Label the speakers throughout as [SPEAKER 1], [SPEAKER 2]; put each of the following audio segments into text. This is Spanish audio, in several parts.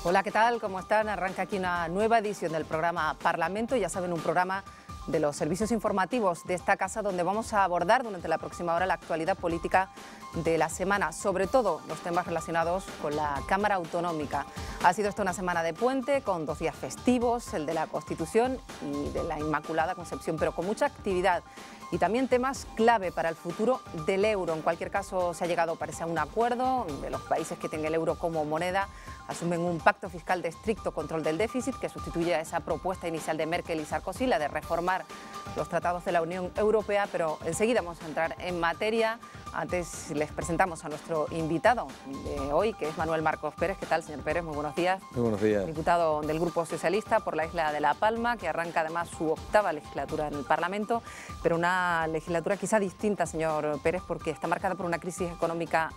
[SPEAKER 1] Hola, ¿qué tal? ¿Cómo están? Arranca aquí una nueva edición del programa Parlamento. Ya saben, un programa de los servicios informativos de esta casa donde vamos a abordar durante la próxima hora la actualidad política de la semana, sobre todo los temas relacionados con la Cámara Autonómica. Ha sido esta una semana de puente con 2 días festivos, el de la Constitución y de la Inmaculada Concepción, pero con mucha actividad y también temas clave para el futuro del euro. En cualquier caso, se ha llegado, parece, a un acuerdo de los países que tienen el euro como moneda. Asumen un pacto fiscal de estricto control del déficit que sustituye a esa propuesta inicial de Merkel y Sarkozy, la de reformar los tratados de la Unión Europea, pero enseguida vamos a entrar en materia. Antes les presentamos a nuestro invitado de hoy, que es Manuel Marcos Pérez. ¿Qué tal, señor Pérez? Muy buenos días.
[SPEAKER 2] Muy buenos días.
[SPEAKER 1] Diputado del Grupo Socialista por la isla de La Palma, que arranca además su 8ª legislatura en el Parlamento, pero una legislatura quizá distinta, señor Pérez, porque está marcada por una crisis económica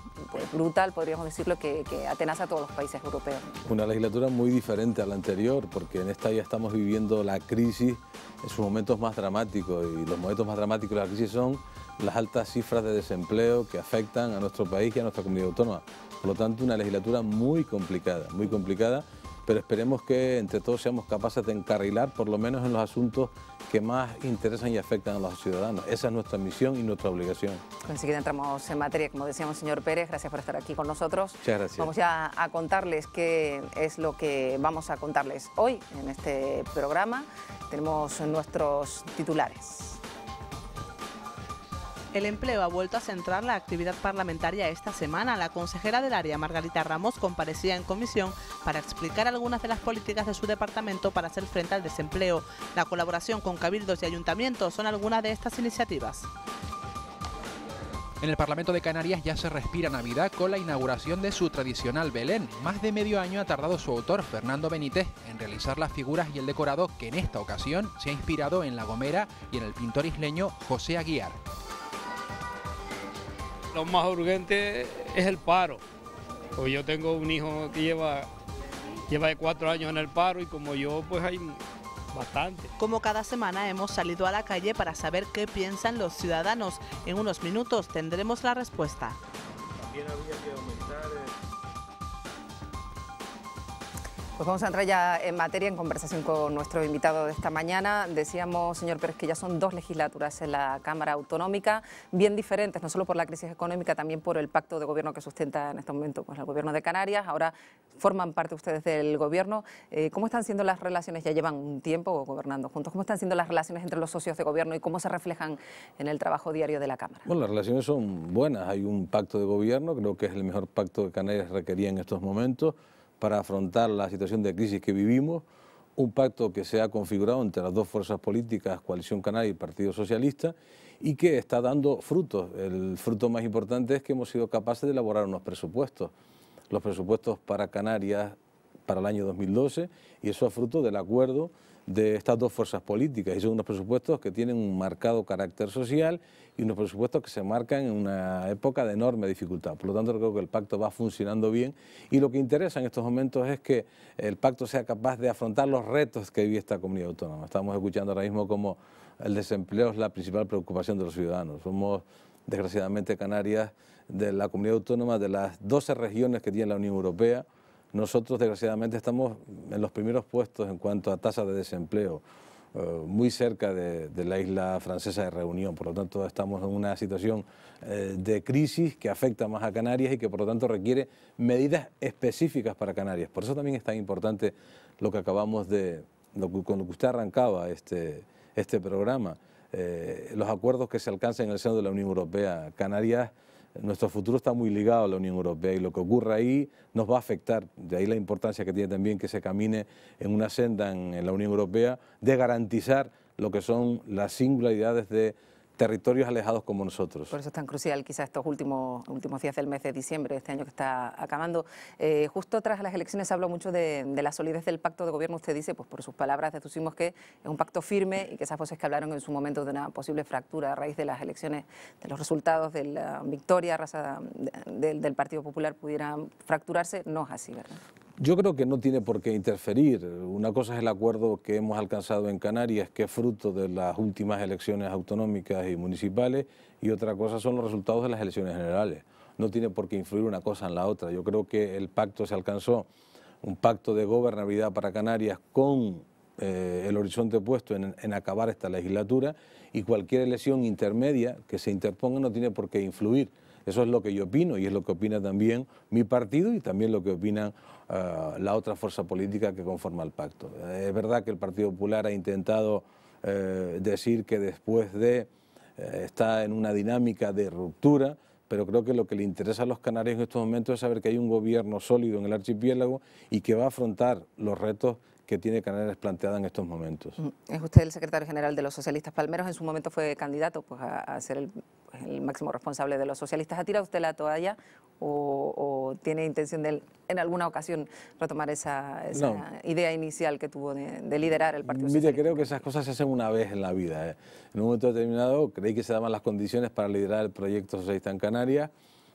[SPEAKER 1] brutal, podríamos decirlo, que atenaza a todos los países europeos.
[SPEAKER 2] Una legislatura muy diferente a la anterior, porque en esta ya estamos viviendo la crisis en sus momentos más dramáticos, y los momentos más dramáticos de la crisis son las altas cifras de desempleo que afectan a nuestro país y a nuestra comunidad autónoma. Por lo tanto, una legislatura muy complicada, pero esperemos que entre todos seamos capaces de encarrilar, por lo menos en los asuntos que más interesan y afectan a los ciudadanos. Esa es nuestra misión y nuestra obligación.
[SPEAKER 1] Enseguida entramos en materia, como decíamos, señor Pérez. Gracias por estar aquí con nosotros.
[SPEAKER 2] Muchas gracias.
[SPEAKER 1] Vamos ya a contarles qué es lo que vamos a contarles hoy en este programa. Tenemos nuestros titulares.
[SPEAKER 3] El empleo ha vuelto a centrar la actividad parlamentaria esta semana. La consejera del área, Margarita Ramos, comparecía en comisión para explicar algunas de las políticas de su departamento para hacer frente al desempleo. La colaboración con cabildos y ayuntamientos son algunas de estas iniciativas.
[SPEAKER 4] En el Parlamento de Canarias ya se respira Navidad con la inauguración de su tradicional Belén. Más de medio año ha tardado su autor, Fernando Benítez, en realizar las figuras y el decorado que en esta ocasión se ha inspirado en La Gomera y en el pintor isleño José Aguiar.
[SPEAKER 5] Lo más urgente es el paro, porque yo tengo un hijo que lleva 4 años en el paro y como yo, pues hay bastante.
[SPEAKER 3] Como cada semana hemos salido a la calle para saber qué piensan los ciudadanos. En unos minutos tendremos la respuesta.
[SPEAKER 2] También habría que aumentar...
[SPEAKER 1] Pues vamos a entrar ya en materia, en conversación con nuestro invitado de esta mañana. Decíamos, señor Pérez, que ya son 2 legislaturas en la Cámara Autonómica, bien diferentes, no solo por la crisis económica, también por el pacto de gobierno que sustenta en este momento pues, el Gobierno de Canarias. Ahora forman parte ustedes del Gobierno. ¿Cómo están siendo las relaciones? Ya llevan un tiempo gobernando juntos. ¿Cómo están siendo las relaciones entre los socios de Gobierno y cómo se reflejan en el trabajo diario de la Cámara?
[SPEAKER 2] Bueno, las relaciones son buenas. Hay un pacto de gobierno, creo que es el mejor pacto que Canarias requería en estos momentos para afrontar la situación de crisis que vivimos, un pacto que se ha configurado entre las 2 fuerzas políticas, Coalición Canaria y Partido Socialista, y que está dando frutos. El fruto más importante es que hemos sido capaces de elaborar unos presupuestos, los presupuestos para Canarias para el año 2012, y eso es fruto del acuerdo de estas 2 fuerzas políticas, y son unos presupuestos que tienen un marcado carácter social y unos presupuestos que se marcan en una época de enorme dificultad. Por lo tanto, creo que el pacto va funcionando bien, y lo que interesa en estos momentos es que el pacto sea capaz de afrontar los retos que vive esta comunidad autónoma. Estamos escuchando ahora mismo como el desempleo es la principal preocupación de los ciudadanos. Somos, desgraciadamente, Canarias, de la comunidad autónoma, de las 12 regiones que tiene la Unión Europea. Nosotros, desgraciadamente, estamos en los primeros puestos en cuanto a tasa de desempleo, muy cerca de la isla francesa de Reunión. Por lo tanto, estamos en una situación de crisis que afecta más a Canarias y que, por lo tanto, requiere medidas específicas para Canarias. Por eso también es tan importante lo que acabamos de, con lo que usted arrancaba este programa, los acuerdos que se alcanzan en el seno de la Unión Europea. Canarias, nuestro futuro está muy ligado a la Unión Europea, y lo que ocurra ahí nos va a afectar. De ahí la importancia que tiene también que se camine en una senda en la Unión Europea de garantizar lo que son las singularidades de territorios alejados como nosotros.
[SPEAKER 1] Por eso es tan crucial quizá estos últimos días del mes de diciembre, este año que está acabando. Justo tras las elecciones se habló mucho de la solidez del pacto de gobierno. Usted dice, pues por sus palabras deducimos que es un pacto firme y que esas voces que hablaron en su momento de una posible fractura a raíz de las elecciones, de los resultados de la victoria del Partido Popular pudieran fracturarse, no es así, ¿verdad?
[SPEAKER 2] Yo creo que no tiene por qué interferir. Una cosa es el acuerdo que hemos alcanzado en Canarias, que es fruto de las últimas elecciones autonómicas y municipales, y otra cosa son los resultados de las elecciones generales. No tiene por qué influir una cosa en la otra. Yo creo que el pacto se alcanzó un pacto de gobernabilidad para Canarias con el horizonte puesto en acabar esta legislatura, y cualquier elección intermedia que se interponga no tiene por qué influir. Eso es lo que yo opino y es lo que opina también mi partido y también lo que opina la otra fuerza política que conforma el pacto. Es verdad que el Partido Popular ha intentado decir que después de está en una dinámica de ruptura, pero creo que lo que le interesa a los canarios en estos momentos es saber que hay un gobierno sólido en el archipiélago y que va a afrontar los retos que tiene Canarias planteada en estos momentos.
[SPEAKER 1] Es usted el secretario general de los socialistas palmeros, en su momento fue candidato pues, a ser el máximo responsable de los socialistas. ¿Ha tirado usted la toalla o tiene intención de en alguna ocasión retomar esa idea inicial que tuvo de liderar el Partido Socialista?
[SPEAKER 2] Mire, creo que esas cosas se hacen una vez en la vida. En un momento determinado creí que se daban las condiciones para liderar el proyecto socialista en Canarias.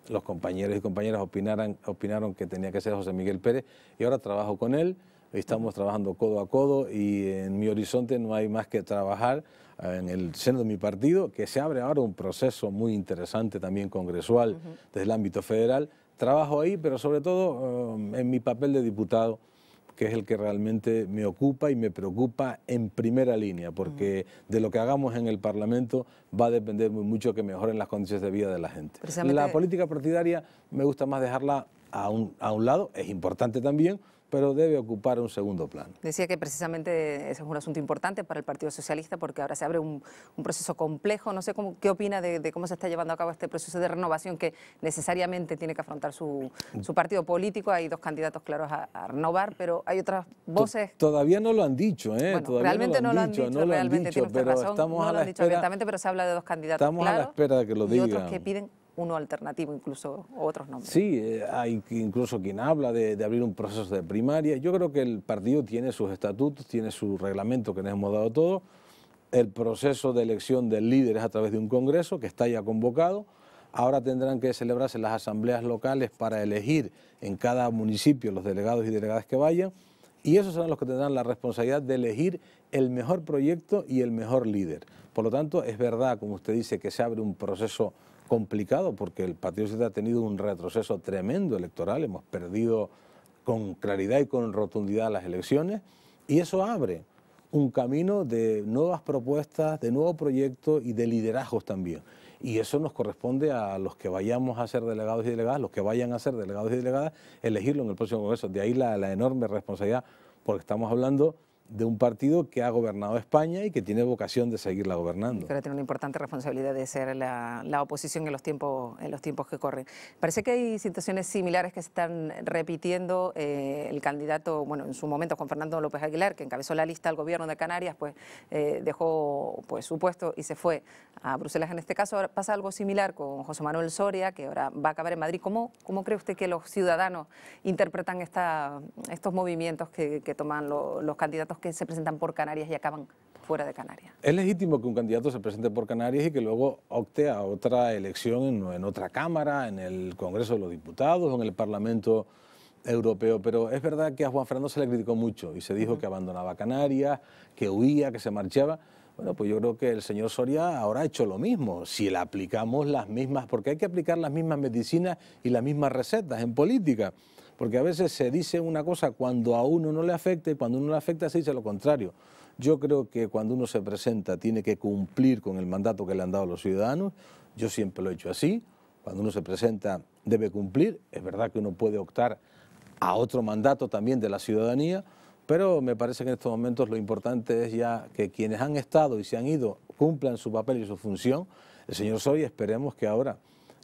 [SPEAKER 2] Los compañeros y compañeras opinaron que tenía que ser José Miguel Pérez y ahora trabajo con él. Estamos trabajando codo a codo y en mi horizonte no hay más que trabajar en el seno de mi partido, que se abre ahora un proceso muy interesante también congresual desde el ámbito federal. Trabajo ahí, pero sobre todo en mi papel de diputado, que es el que realmente me ocupa y me preocupa en primera línea, porque de lo que hagamos en el Parlamento va a depender muy mucho que mejoren las condiciones de vida de la gente. La política partidaria me gusta más dejarla a un lado, es importante también, pero debe ocupar un segundo plano.
[SPEAKER 1] Decía que precisamente ese es un asunto importante para el Partido Socialista porque ahora se abre un proceso complejo. No sé qué opina de cómo se está llevando a cabo este proceso de renovación que necesariamente tiene que afrontar su partido político. Hay dos candidatos claros a renovar, pero hay otras voces...
[SPEAKER 2] Todavía no lo han dicho, ¿eh?
[SPEAKER 1] Bueno, realmente no lo han dicho, realmente tiene usted razón. Estamos a la espera, abiertamente, pero se habla de dos candidatos
[SPEAKER 2] claros. Estamos a la espera de que lo digan.
[SPEAKER 1] Y otros que piden uno alternativo, incluso otros nombres.
[SPEAKER 2] Sí, hay incluso quien habla de abrir un proceso de primaria. Yo creo que el partido tiene sus estatutos, tiene su reglamento que nos hemos dado todos. El proceso de elección del líder es a través de un congreso que está ya convocado. Ahora tendrán que celebrarse las asambleas locales para elegir en cada municipio los delegados y delegadas que vayan. Y esos serán los que tendrán la responsabilidad de elegir el mejor proyecto y el mejor líder. Por lo tanto, es verdad, como usted dice, que se abre un proceso complicado porque el Partido Socialista ha tenido un retroceso tremendo electoral, hemos perdido con claridad y con rotundidad las elecciones y eso abre un camino de nuevas propuestas, de nuevos proyectos y de liderazgos también. Y eso nos corresponde a los que vayamos a ser delegados y delegadas, los que vayan a ser delegados y delegadas, elegirlo en el próximo Congreso. De ahí la enorme responsabilidad, porque estamos hablando de un partido que ha gobernado España y que tiene vocación de seguirla gobernando.
[SPEAKER 1] Pero tiene una importante responsabilidad de ser la oposición en los tiempos que corren. Parece que hay situaciones similares que se están repitiendo. El candidato, bueno, en su momento Juan Fernando López Aguilar, que encabezó la lista al gobierno de Canarias, pues dejó pues, su puesto y se fue a Bruselas. En este caso ahora pasa algo similar con José Manuel Soria, que ahora va a acabar en Madrid. ¿Cómo cree usted que los ciudadanos interpretan estos movimientos que toman los candidatos que se presentan por Canarias y acaban fuera de Canarias?
[SPEAKER 2] Es legítimo que un candidato se presente por Canarias y que luego opte a otra elección en otra Cámara, en el Congreso de los Diputados o en el Parlamento Europeo, pero es verdad que a Juan Fernando se le criticó mucho y se dijo que abandonaba Canarias, que huía, que se marchaba. Bueno, pues yo creo que el señor Soria ahora ha hecho lo mismo, si le aplicamos las mismas, porque hay que aplicar las mismas medicinas y las mismas recetas en política. Porque a veces se dice una cosa cuando a uno no le afecta y cuando a uno le afecta se dice lo contrario. Yo creo que cuando uno se presenta tiene que cumplir con el mandato que le han dado los ciudadanos. Yo siempre lo he hecho así. Cuando uno se presenta debe cumplir. Es verdad que uno puede optar a otro mandato también de la ciudadanía, pero me parece que en estos momentos lo importante es ya que quienes han estado y se han ido cumplan su papel y su función. El señor Soria, esperemos que ahora,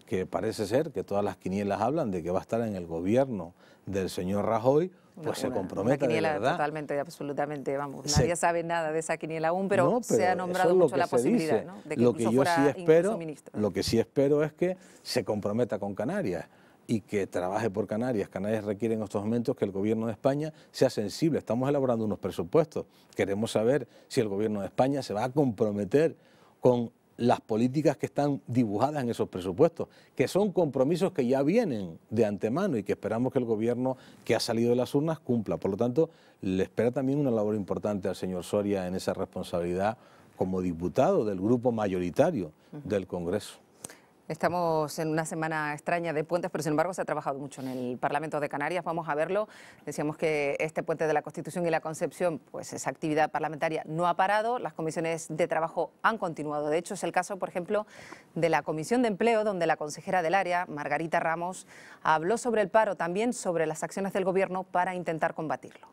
[SPEAKER 2] que parece ser que todas las quinielas hablan de que va a estar en el gobierno del señor Rajoy, pues se comprometa de verdad.
[SPEAKER 1] Totalmente, absolutamente, vamos, nadie sabe nada de esa quiniela aún, pero se ha nombrado mucho la posibilidad, ¿no? De que
[SPEAKER 2] lo que yo sí espero,
[SPEAKER 1] ministro.
[SPEAKER 2] Lo que sí espero es que se comprometa con Canarias y que trabaje por Canarias. Canarias requiere en estos momentos que el gobierno de España sea sensible. Estamos elaborando unos presupuestos. Queremos saber si el gobierno de España se va a comprometer con las políticas que están dibujadas en esos presupuestos, que son compromisos que ya vienen de antemano y que esperamos que el gobierno que ha salido de las urnas cumpla. Por lo tanto, le espera también una labor importante al señor Soria en esa responsabilidad como diputado del grupo mayoritario del Congreso.
[SPEAKER 1] Estamos en una semana extraña de puentes, pero sin embargo se ha trabajado mucho en el Parlamento de Canarias. Vamos a verlo. Decíamos que este puente de la Constitución y la Concepción, pues esa actividad parlamentaria no ha parado. Las comisiones de trabajo han continuado. De hecho, es el caso, por ejemplo, de la Comisión de Empleo, donde la consejera del área, Margarita Ramos, habló sobre el paro, también sobre las acciones del Gobierno para intentar combatirlo.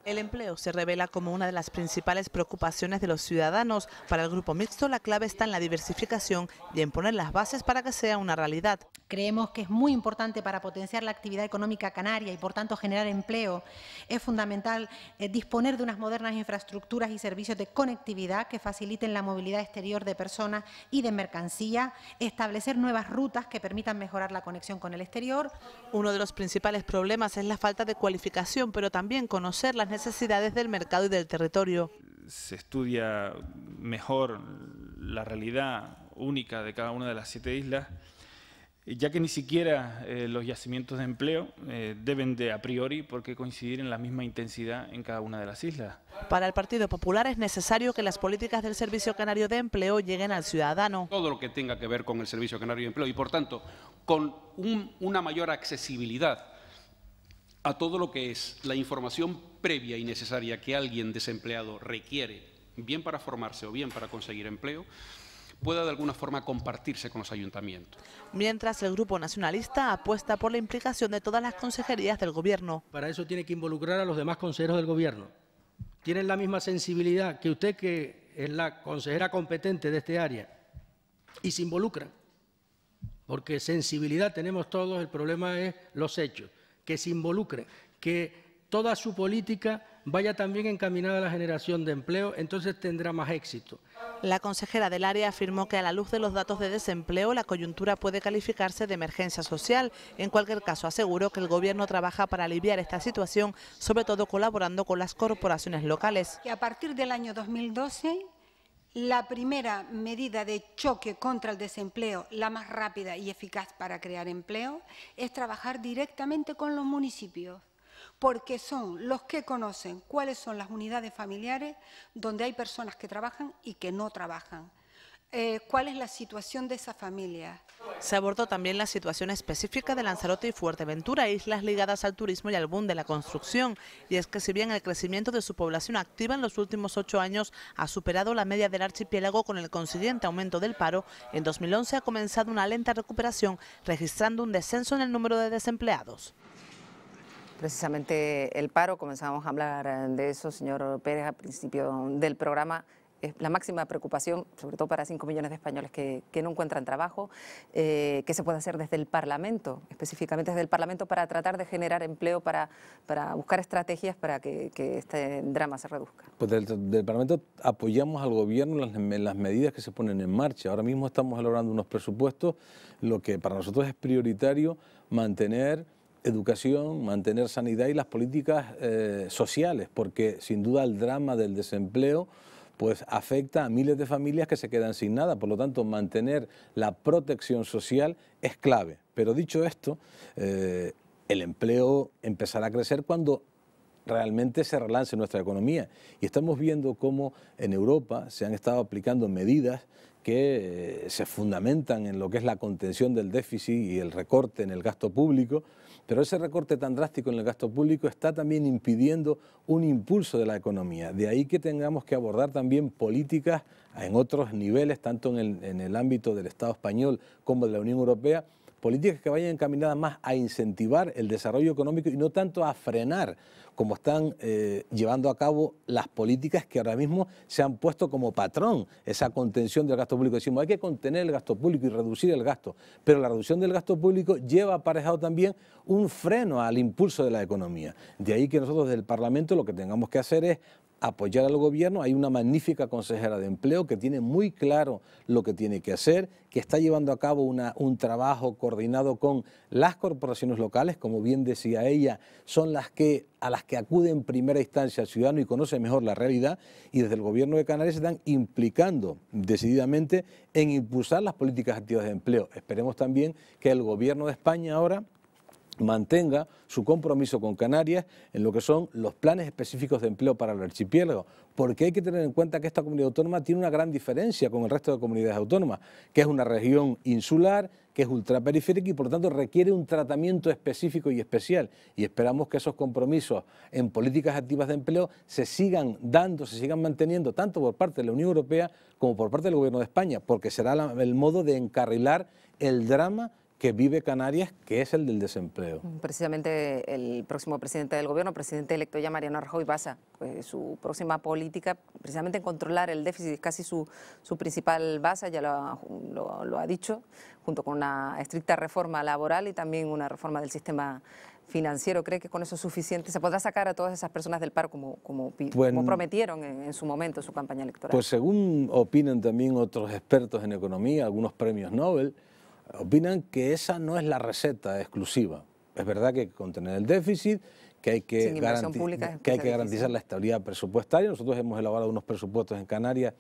[SPEAKER 3] El empleo se revela como una de las principales preocupaciones de los ciudadanos. Para el Grupo Mixto, la clave está en la diversificación y en poner las bases para que sea una realidad.
[SPEAKER 6] Creemos que es muy importante para potenciar la actividad económica canaria y, por tanto, generar empleo. Es fundamental disponer de unas modernas infraestructuras y servicios de conectividad que faciliten la movilidad exterior de personas y de mercancía, establecer nuevas rutas que permitan mejorar la conexión con el exterior.
[SPEAKER 3] Uno de los principales problemas es la falta de cualificación, pero también conocer las necesidades del mercado y del territorio.
[SPEAKER 7] Se estudia mejor la realidad única de cada una de las 7 islas, ya que ni siquiera los yacimientos de empleo deben de a priori porque coincidir en la misma intensidad en cada una de las islas.
[SPEAKER 3] Para el Partido Popular es necesario que las políticas del Servicio Canario de Empleo lleguen al ciudadano.
[SPEAKER 8] Todo lo que tenga que ver con el Servicio Canario de Empleo y, por tanto, con una mayor accesibilidad a todo lo que es la información previa y necesaria que alguien desempleado requiere, bien para formarse o bien para conseguir empleo, pueda de alguna forma compartirse con los ayuntamientos.
[SPEAKER 3] Mientras el Grupo Nacionalista apuesta por la implicación de todas las consejerías del Gobierno.
[SPEAKER 9] Para eso tiene que involucrar a los demás consejeros del Gobierno. Tienen la misma sensibilidad que usted, que es la consejera competente de este área, y se involucran, porque sensibilidad tenemos todos, el problema es los hechos. Que se involucren, que toda su política vaya también encaminada a la generación de empleo, entonces tendrá más éxito.
[SPEAKER 3] La consejera del área afirmó que a la luz de los datos de desempleo la coyuntura puede calificarse de emergencia social. En cualquier caso, aseguró que el Gobierno trabaja para aliviar esta situación, sobre todo colaborando con las corporaciones locales.
[SPEAKER 10] Que a partir del año 2012... la primera medida de choque contra el desempleo, la más rápida y eficaz para crear empleo, es trabajar directamente con los municipios, porque son los que conocen cuáles son las unidades familiares donde hay personas que trabajan y que no trabajan. ¿Cuál es la situación de esa familia?
[SPEAKER 3] Se abordó también la situación específica de Lanzarote y Fuerteventura, islas ligadas al turismo y al boom de la construcción. Y es que si bien el crecimiento de su población activa en los últimos 8 años ha superado la media del archipiélago con el consiguiente aumento del paro, en 2011 ha comenzado una lenta recuperación, registrando un descenso en el número de desempleados.
[SPEAKER 1] Precisamente el paro, comenzábamos a hablar de eso, señor Pérez, al principio del programa. Es la máxima preocupación, sobre todo para 5 millones de españoles que no encuentran trabajo. ¿Qué se puede hacer desde el Parlamento, específicamente desde el Parlamento, para tratar de generar empleo, para buscar estrategias para que este drama se reduzca?
[SPEAKER 2] Pues del Parlamento apoyamos al Gobierno en las medidas que se ponen en marcha. Ahora mismo estamos elaborando unos presupuestos, lo que para nosotros es prioritario, mantener educación, mantener sanidad y las políticas sociales, porque sin duda el drama del desempleo pues afecta a miles de familias que se quedan sin nada. Por lo tanto, mantener la protección social es clave. Pero dicho esto, el empleo empezará a crecer cuando realmente se relance nuestra economía. Y estamos viendo cómo en Europa se han estado aplicando medidas que se fundamentan en lo que es la contención del déficit y el recorte en el gasto público, pero ese recorte tan drástico en el gasto público está también impidiendo un impulso de la economía. De ahí que tengamos que abordar también políticas en otros niveles, tanto en el ámbito del Estado español como de la Unión Europea, políticas que vayan encaminadas más a incentivar el desarrollo económico y no tanto a frenar, como están llevando a cabo las políticas que ahora mismo se han puesto como patrón, esa contención del gasto público. Decimos, hay que contener el gasto público y reducir el gasto, pero la reducción del gasto público lleva aparejado también un freno al impulso de la economía. De ahí que nosotros desde el Parlamento lo que tengamos que hacer es apoyar al Gobierno. Hay una magnífica consejera de empleo que tiene muy claro lo que tiene que hacer, que está llevando a cabo un trabajo coordinado con las corporaciones locales, como bien decía ella, son a las que acude en primera instancia el ciudadano y conoce mejor la realidad, y desde el Gobierno de Canarias se están implicando decididamente en impulsar las políticas activas de empleo. Esperemos también que el Gobierno de España ahora mantenga su compromiso con Canarias en lo que son los planes específicos de empleo para el archipiélago, porque hay que tener en cuenta que esta comunidad autónoma tiene una gran diferencia con el resto de comunidades autónomas, que es una región insular, que es ultraperiférica y por lo tanto requiere un tratamiento específico y especial, y esperamos que esos compromisos en políticas activas de empleo se sigan dando, se sigan manteniendo tanto por parte de la Unión Europea como por parte del Gobierno de España, porque será el modo de encarrilar el drama que vive Canarias, que es el del desempleo.
[SPEAKER 1] Precisamente el próximo presidente del Gobierno, presidente electo ya Mariano Rajoy, basa pues, su próxima política precisamente en controlar el déficit, es casi su principal base, ya lo ha dicho, junto con una estricta reforma laboral y también una reforma del sistema financiero. ¿Cree que con eso es suficiente? ¿Se podrá sacar a todas esas personas del paro como prometieron en su momento, en su campaña electoral?
[SPEAKER 2] Pues según opinan también otros expertos en economía, algunos premios Nobel, opinan que esa no es la receta exclusiva. Es verdad que hay que contener el déficit, que hay que garantizar la estabilidad presupuestaria. Nosotros hemos elaborado unos presupuestos en Canarias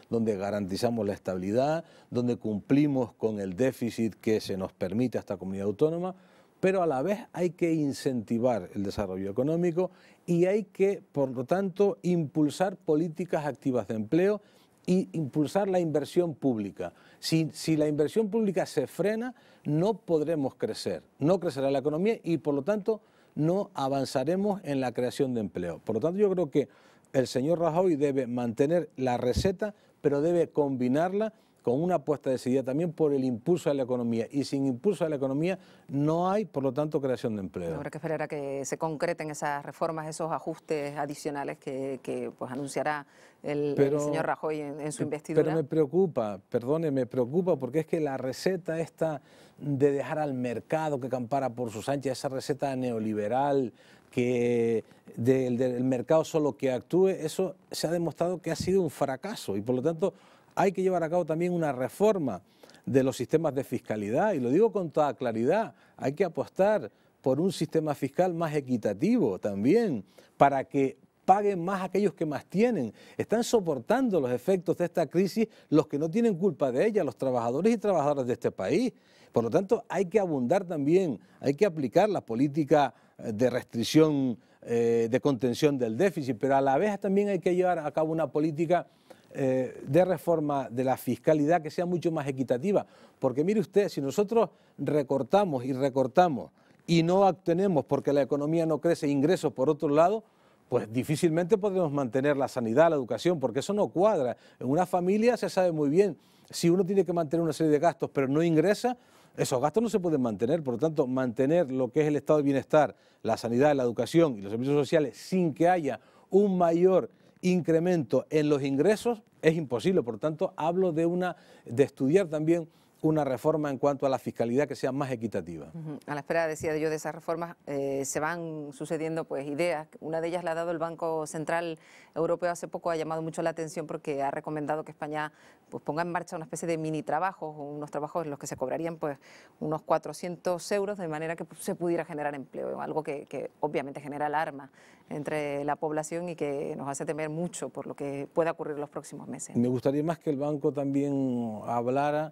[SPEAKER 2] donde garantizamos la estabilidad, donde cumplimos con el déficit que se nos permite a esta comunidad autónoma, pero a la vez hay que incentivar el desarrollo económico y hay que, por lo tanto, impulsar políticas activas de empleo y impulsar la inversión pública. Si la inversión pública se frena, no podremos crecer, no crecerá la economía y por lo tanto no avanzaremos en la creación de empleo. Por lo tanto yo creo que el señor Rajoy debe mantener la receta, pero debe combinarla con una apuesta decidida también por el impulso de la economía. Y sin impulso de la economía no hay, por lo tanto, creación de empleo.
[SPEAKER 1] Habrá que esperar a que se concreten esas reformas, esos ajustes adicionales que pues, anunciará el señor Rajoy en su investidura.
[SPEAKER 2] Pero me preocupa, me preocupa porque es que la receta esta de dejar al mercado que campara por sus anchas, esa receta neoliberal que del mercado solo que actúe, eso se ha demostrado que ha sido un fracaso y por lo tanto hay que llevar a cabo también una reforma de los sistemas de fiscalidad, y lo digo con toda claridad, hay que apostar por un sistema fiscal más equitativo también, para que paguen más aquellos que más tienen. Están soportando los efectos de esta crisis los que no tienen culpa de ella, los trabajadores y trabajadoras de este país. Por lo tanto, hay que abundar también, hay que aplicar la política de restricción, de contención del déficit, pero a la vez también hay que llevar a cabo una política de reforma de la fiscalidad que sea mucho más equitativa, porque mire usted, si nosotros recortamos y no obtenemos porque la economía no crece ingresos por otro lado, pues difícilmente podremos mantener la sanidad, la educación, porque eso no cuadra. En una familia se sabe muy bien, si uno tiene que mantener una serie de gastos pero no ingresa, esos gastos no se pueden mantener. Por lo tanto, mantener lo que es el estado de bienestar, la sanidad, la educación y los servicios sociales sin que haya un mayor incremento en los ingresos es imposible. Por lo tanto, hablo de estudiar también una reforma en cuanto a la fiscalidad que sea más equitativa.
[SPEAKER 1] A la espera, decía yo, de esas reformas se van sucediendo pues ideas. Una de ellas la ha dado el Banco Central Europeo hace poco, ha llamado mucho la atención porque ha recomendado que España pues ponga en marcha una especie de mini trabajos, o unos trabajos en los que se cobrarían pues unos 400 euros de manera que se pudiera generar empleo, algo que obviamente genera alarma entre la población y que nos hace temer mucho por lo que pueda ocurrir en los próximos meses.
[SPEAKER 2] Me gustaría más que el banco también hablara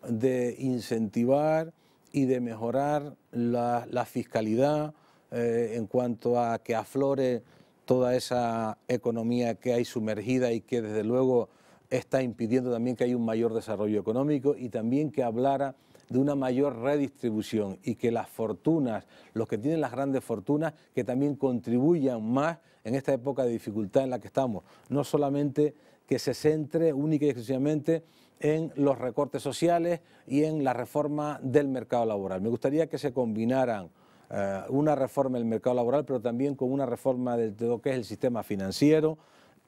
[SPEAKER 2] de incentivar y de mejorar la fiscalidad en cuanto a que aflore toda esa economía que hay sumergida y que desde luego está impidiendo también que haya un mayor desarrollo económico, y también que hablara de una mayor redistribución y que las fortunas, los que tienen las grandes fortunas, que también contribuyan más en esta época de dificultad en la que estamos, no solamente que se centre única y exclusivamente en los recortes sociales y en la reforma del mercado laboral. Me gustaría que se combinaran una reforma del mercado laboral, pero también con una reforma de lo que es el sistema financiero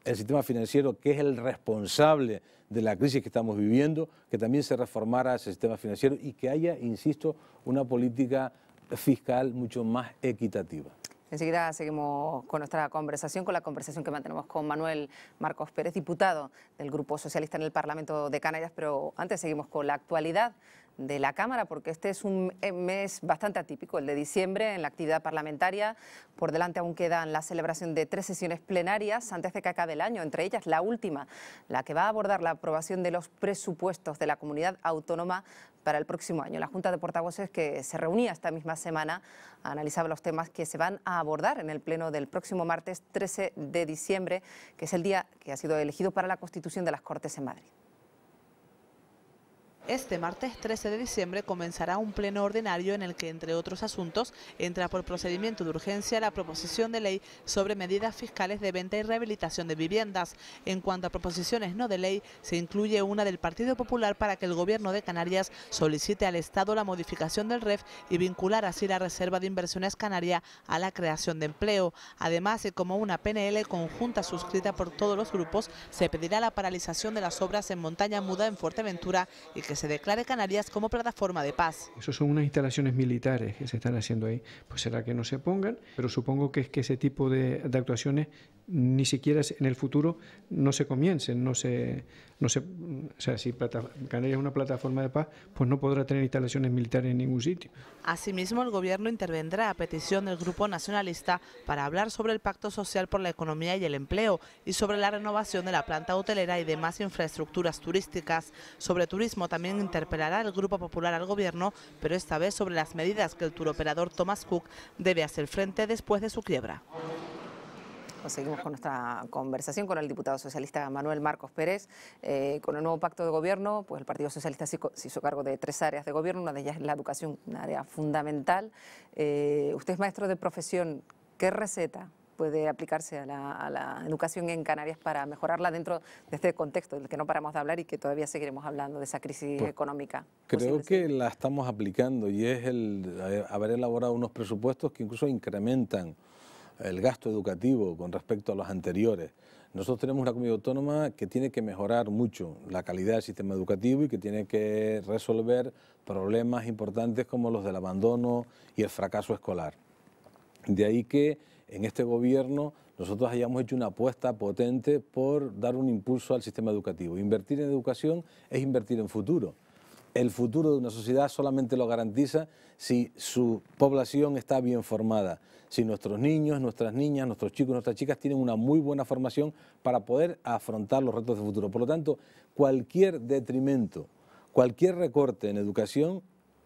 [SPEAKER 2] que es el responsable de la crisis que estamos viviendo, que también se reformara ese sistema financiero y que haya, insisto, una política fiscal mucho más equitativa.
[SPEAKER 1] Enseguida seguimos con nuestra conversación, con la conversación que mantenemos con Manuel Marcos Pérez, diputado del Grupo Socialista en el Parlamento de Canarias, pero antes seguimos con la actualidad de la Cámara, porque este es un mes bastante atípico, el de diciembre, en la actividad parlamentaria. Por delante aún quedan la celebración de 3 sesiones plenarias antes de que acabe el año, entre ellas la última, la que va a abordar la aprobación de los presupuestos de la comunidad autónoma para el próximo año. La Junta de Portavoces, que se reunía esta misma semana, analizaba los temas que se van a abordar en el pleno del próximo martes 13 de diciembre, que es el día que ha sido elegido para la constitución de las Cortes en Madrid.
[SPEAKER 3] Este martes 13 de diciembre comenzará un pleno ordinario en el que, entre otros asuntos, entra por procedimiento de urgencia la proposición de ley sobre medidas fiscales de venta y rehabilitación de viviendas. En cuanto a proposiciones no de ley, se incluye una del Partido Popular para que el Gobierno de Canarias solicite al Estado la modificación del REF y vincular así la Reserva de Inversiones Canaria a la creación de empleo. Además, y como una PNL conjunta suscrita por todos los grupos, se pedirá la paralización de las obras en Montaña Muda en Fuerteventura y que se declare Canarias como plataforma de paz.
[SPEAKER 11] Esos son unas instalaciones militares que se están haciendo ahí. Pues será que no se pongan, pero supongo que es que ese tipo de actuaciones ni siquiera en el futuro no se comiencen, o sea, si Canarias es una plataforma de paz, pues no podrá tener instalaciones militares en ningún sitio.
[SPEAKER 3] Asimismo, el Gobierno intervendrá a petición del Grupo Nacionalista para hablar sobre el Pacto Social por la Economía y el Empleo y sobre la renovación de la planta hotelera y demás infraestructuras turísticas. Sobre turismo también interpelará el Grupo Popular al Gobierno, pero esta vez sobre las medidas que el turoperador Thomas Cook debe hacer frente después de su quiebra.
[SPEAKER 1] Seguimos con nuestra conversación con el diputado socialista Manuel Marcos Pérez. Con el nuevo pacto de gobierno, pues el Partido Socialista se hizo cargo de 3 áreas de gobierno, una de ellas es la educación, una área fundamental. Usted es maestro de profesión, ¿qué receta puede aplicarse a la educación en Canarias para mejorarla dentro de este contexto del que no paramos de hablar y que todavía seguiremos hablando de esa crisis económica?
[SPEAKER 2] Creo que la estamos aplicando y es el haber elaborado unos presupuestos que incluso incrementan el gasto educativo con respecto a los anteriores. Nosotros tenemos una comunidad autónoma que tiene que mejorar mucho la calidad del sistema educativo y que tiene que resolver problemas importantes como los del abandono y el fracaso escolar. De ahí que en este gobierno nosotros hayamos hecho una apuesta potente por dar un impulso al sistema educativo. Invertir en educación es invertir en futuro. El futuro de una sociedad solamente lo garantiza si su población está bien formada, si nuestros niños, nuestras niñas, nuestros chicos, nuestras chicas tienen una muy buena formación para poder afrontar los retos del futuro. Por lo tanto, cualquier detrimento, cualquier recorte en educación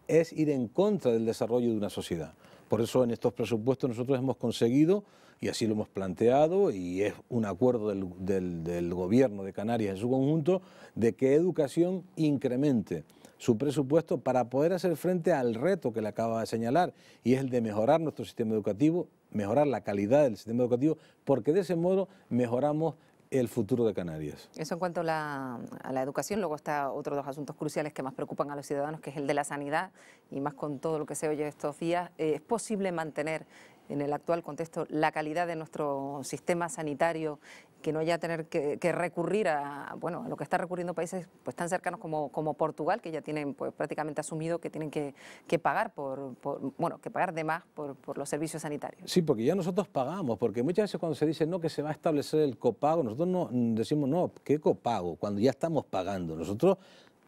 [SPEAKER 2] es ir en contra del desarrollo de una sociedad. Por eso en estos presupuestos nosotros hemos conseguido, y así lo hemos planteado, y es un acuerdo del Gobierno de Canarias en su conjunto, de que educación incremente su presupuesto para poder hacer frente al reto que le acaba de señalar, y es el de mejorar nuestro sistema educativo, mejorar la calidad del sistema educativo, porque de ese modo mejoramos el futuro de Canarias.
[SPEAKER 1] Eso en cuanto a la educación. Luego está otro de los asuntos cruciales que más preocupan a los ciudadanos, que es el de la sanidad, y más con todo lo que se oye estos días. ¿Es posible mantener en el actual contexto la calidad de nuestro sistema sanitario, que no haya tener que recurrir a lo que está recurriendo países pues tan cercanos como Portugal, que ya tienen pues prácticamente asumido que tienen que pagar que pagar de más por los servicios sanitarios?
[SPEAKER 2] Sí, porque ya nosotros pagamos, porque muchas veces cuando se dice no, que se va a establecer el copago, nosotros no decimos no, ¿qué copago? Cuando ya estamos pagando. Nosotros,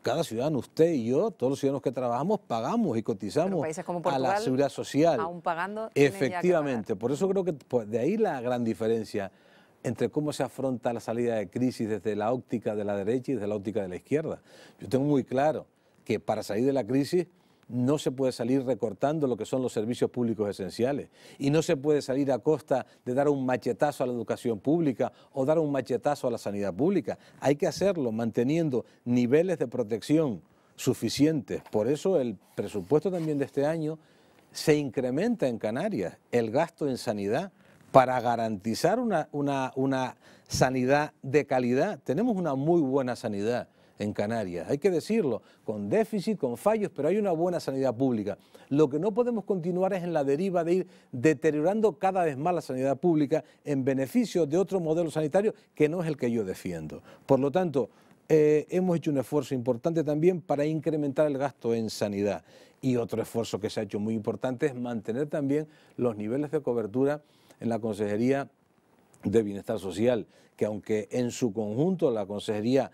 [SPEAKER 2] cada ciudadano, usted y yo, todos los ciudadanos que trabajamos, pagamos y cotizamos a la seguridad social.
[SPEAKER 1] Aún pagando.
[SPEAKER 2] Efectivamente, por eso creo que de ahí la gran diferencia entre cómo se afronta la salida de crisis desde la óptica de la derecha y desde la óptica de la izquierda. Yo tengo muy claro que para salir de la crisis no se puede salir recortando lo que son los servicios públicos esenciales y no se puede salir a costa de dar un machetazo a la educación pública o dar un machetazo a la sanidad pública. Hay que hacerlo manteniendo niveles de protección suficientes. Por eso el presupuesto también de este año se incrementa en Canarias el gasto en sanidad para garantizar una sanidad de calidad. Tenemos una muy buena sanidad en Canarias, hay que decirlo, con déficit, con fallos, pero hay una buena sanidad pública. Lo que no podemos continuar es en la deriva de ir deteriorando cada vez más la sanidad pública en beneficio de otro modelo sanitario que no es el que yo defiendo. Por lo tanto, hemos hecho un esfuerzo importante también para incrementar el gasto en sanidad. Y otro esfuerzo que se ha hecho muy importante es mantener también los niveles de cobertura en la Consejería de Bienestar Social, que aunque en su conjunto la Consejería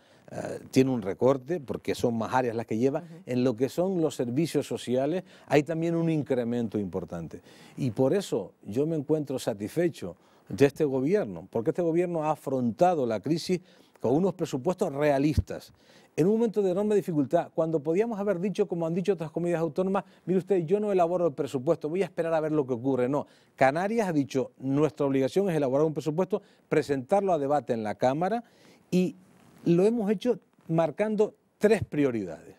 [SPEAKER 2] tiene un recorte, porque son más áreas las que lleva, en lo que son los servicios sociales hay también un incremento importante. Y por eso yo me encuentro satisfecho de este gobierno, porque este gobierno ha afrontado la crisis con unos presupuestos realistas, en un momento de enorme dificultad, cuando podíamos haber dicho, como han dicho otras comunidades autónomas, mire usted, yo no elaboro el presupuesto, voy a esperar a ver lo que ocurre. No, Canarias ha dicho, nuestra obligación es elaborar un presupuesto, presentarlo a debate en la Cámara, y lo hemos hecho marcando 3 prioridades: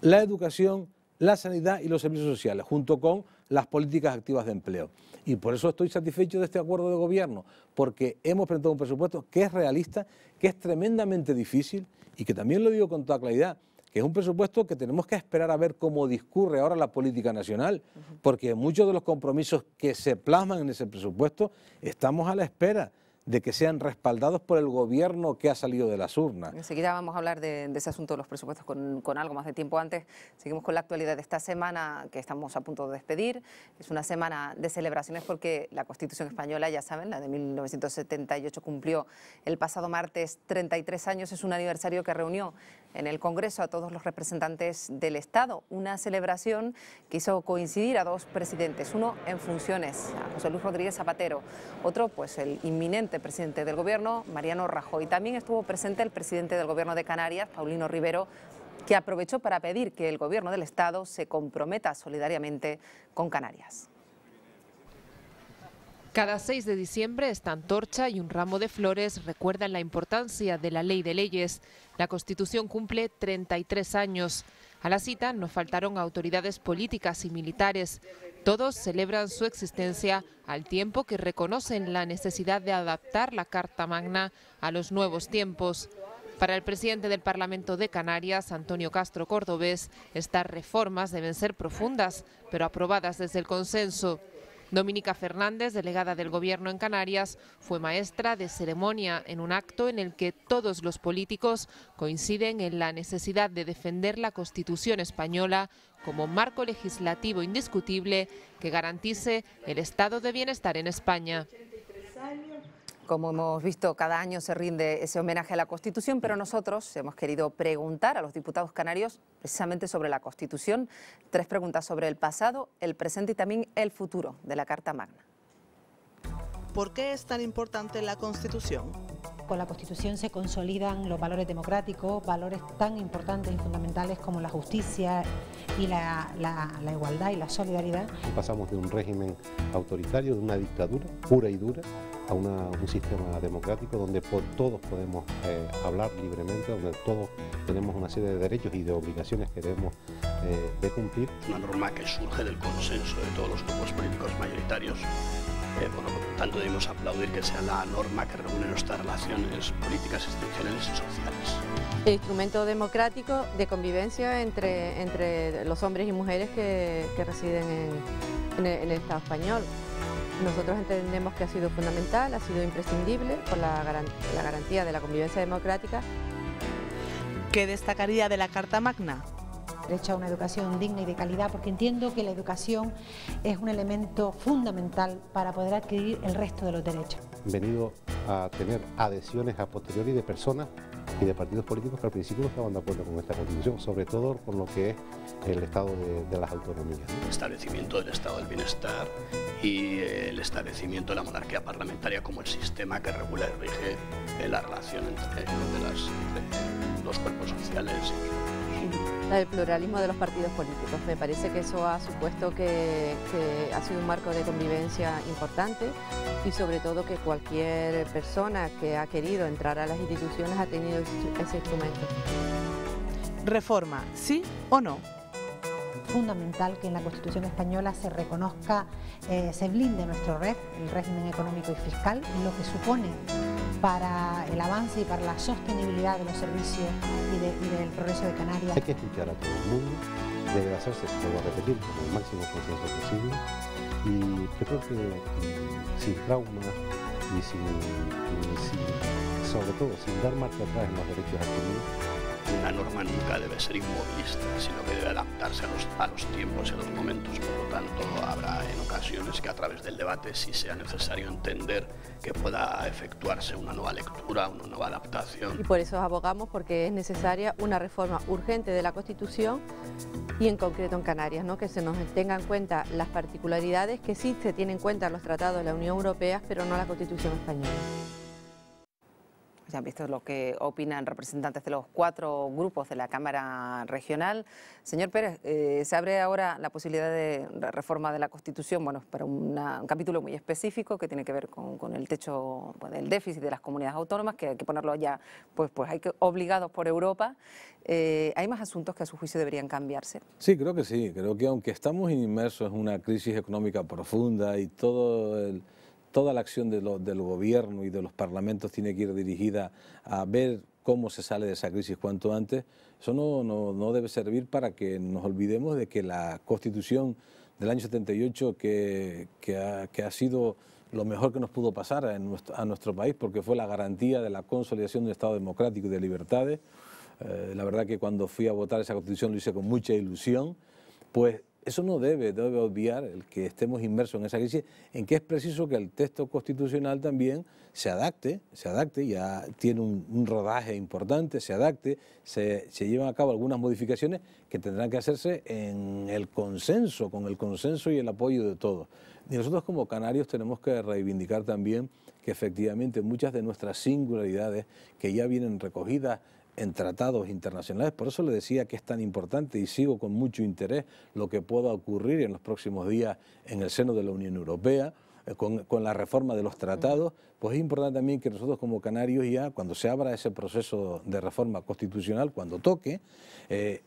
[SPEAKER 2] la educación, la sanidad y los servicios sociales, junto con las políticas activas de empleo. Y por eso estoy satisfecho de este acuerdo de gobierno, porque hemos presentado un presupuesto que es realista, que es tremendamente difícil y que también lo digo con toda claridad, que es un presupuesto que tenemos que esperar a ver cómo discurre ahora la política nacional, porque muchos de los compromisos que se plasman en ese presupuesto estamos a la espera de que sean respaldados por el gobierno que ha salido de las urnas.
[SPEAKER 1] Enseguida vamos a hablar de ese asunto de los presupuestos con algo más de tiempo. Antes seguimos con la actualidad de esta semana que estamos a punto de despedir. Es una semana de celebraciones porque la Constitución española, ya saben, la de 1978, cumplió el pasado martes 33 años. Es un aniversario que reunió en el Congreso a todos los representantes del Estado. Una celebración que hizo coincidir a 2 presidentes, uno en funciones, a José Luis Rodríguez Zapatero, otro pues el inminente presidente del Gobierno, Mariano Rajoy. También estuvo presente el presidente del Gobierno de Canarias, Paulino Rivero, que aprovechó para pedir que el Gobierno del Estado se comprometa solidariamente con Canarias.
[SPEAKER 12] Cada 6 de diciembre esta antorcha y un ramo de flores recuerdan la importancia de la ley de leyes. La Constitución cumple 33 años. A la cita no faltaron autoridades políticas y militares. Todos celebran su existencia al tiempo que reconocen la necesidad de adaptar la Carta Magna a los nuevos tiempos. Para el presidente del Parlamento de Canarias, Antonio Castro Cordobés, estas reformas deben ser profundas, pero aprobadas desde el consenso. Dominica Fernández, delegada del Gobierno en Canarias, fue maestra de ceremonia en un acto en el que todos los políticos coinciden en la necesidad de defender la Constitución española como marco legislativo indiscutible que garantice el estado de bienestar en España.
[SPEAKER 1] Como hemos visto, cada año se rinde ese homenaje a la Constitución, pero nosotros hemos querido preguntar a los diputados canarios precisamente sobre la Constitución. 3 preguntas sobre el pasado, el presente y también el futuro de la Carta Magna.
[SPEAKER 3] ¿Por qué es tan importante la Constitución?
[SPEAKER 6] Con la Constitución se consolidan los valores democráticos, valores tan importantes y fundamentales como la justicia y la igualdad y la solidaridad.
[SPEAKER 13] Pasamos de un régimen autoritario, de una dictadura pura y dura, a un sistema democrático donde todos podemos hablar libremente, donde todos tenemos una serie de derechos y de obligaciones que debemos de cumplir.
[SPEAKER 14] Una norma que surge del consenso de todos los grupos políticos mayoritarios. Por lo tanto, debemos aplaudir que sea la norma que regule nuestras relaciones políticas, institucionales y sociales.
[SPEAKER 15] El instrumento democrático de convivencia entre los hombres y mujeres que residen en el Estado español. Nosotros entendemos que ha sido fundamental, ha sido imprescindible por la garantía de la convivencia democrática.
[SPEAKER 3] ¿Qué destacaría de la Carta Magna?
[SPEAKER 6] Derecho a una educación digna y de calidad, porque entiendo que la educación es un elemento fundamental para poder adquirir el resto de los derechos.
[SPEAKER 13] Venido a tener adhesiones a posteriori de personas y de partidos políticos que al principio no estaban de acuerdo con esta Constitución, sobre todo con lo que es el estado de las autonomías.
[SPEAKER 14] El establecimiento del estado del bienestar y el establecimiento de la monarquía parlamentaria como el sistema que regula y rige la relación entre los cuerpos sociales y
[SPEAKER 15] el pluralismo de los partidos políticos. Me parece que eso ha supuesto que ha sido un marco de convivencia importante y sobre todo que cualquier persona que ha querido entrar a las instituciones ha tenido ese instrumento.
[SPEAKER 3] ¿Reforma, sí o no?
[SPEAKER 6] Fundamental que en la Constitución española se reconozca, se blinde nuestro el régimen económico y fiscal, lo que supone para el avance y para la sostenibilidad de los servicios y del progreso de Canarias.
[SPEAKER 13] Hay que escuchar a todo el mundo, debe hacerse, vuelvo a repetir, con el máximo consenso posible y yo creo que sin trauma y sobre todo sin dar marcha atrás en los derechos adquiridos,
[SPEAKER 14] una norma nunca debe ser inmovilista, sino que debe adaptarse a los tiempos y a los momentos. Por lo tanto, habrá en ocasiones que a través del debate, si sea necesario entender que pueda efectuarse una nueva lectura, una nueva adaptación.
[SPEAKER 15] Y por eso abogamos porque es necesaria una reforma urgente de la Constitución y en concreto en Canarias, ¿no? Que se nos tenga en cuenta las particularidades que sí se tienen en cuenta en los tratados de la Unión Europea, pero no la Constitución española.
[SPEAKER 1] Ya han visto lo que opinan representantes de los 4 grupos de la Cámara Regional. Señor Pérez, se abre ahora la posibilidad de reforma de la Constitución, bueno, para un capítulo muy específico que tiene que ver con el techo del déficit de las comunidades autónomas, que hay que ponerlo ya, pues hay que obligados por Europa. ¿Hay más asuntos que a su juicio deberían cambiarse?
[SPEAKER 2] Sí, creo que sí. Creo que aunque estamos inmersos en una crisis económica profunda y toda la acción del gobierno y de los parlamentos tiene que ir dirigida a ver cómo se sale de esa crisis cuanto antes, eso no debe servir para que nos olvidemos de que la Constitución del año 78, que ha sido lo mejor que nos pudo pasar a nuestro país, porque fue la garantía de la consolidación del Estado democrático y de libertades. La verdad que cuando fui a votar esa Constitución lo hice con mucha ilusión, pues eso no debe obviar el que estemos inmersos en esa crisis, en que es preciso que el texto constitucional también se adapte, ya tiene un rodaje importante, se adapte, se llevan a cabo algunas modificaciones que tendrán que hacerse en el consenso, con el consenso y el apoyo de todos. Y nosotros como canarios tenemos que reivindicar también que efectivamente muchas de nuestras singularidades que ya vienen recogidas en tratados internacionales, por eso le decía que es tan importante y sigo con mucho interés lo que pueda ocurrir en los próximos días en el seno de la Unión Europea, con la reforma de los tratados, pues es importante también que nosotros como canarios ya, cuando se abra ese proceso de reforma constitucional, cuando toque,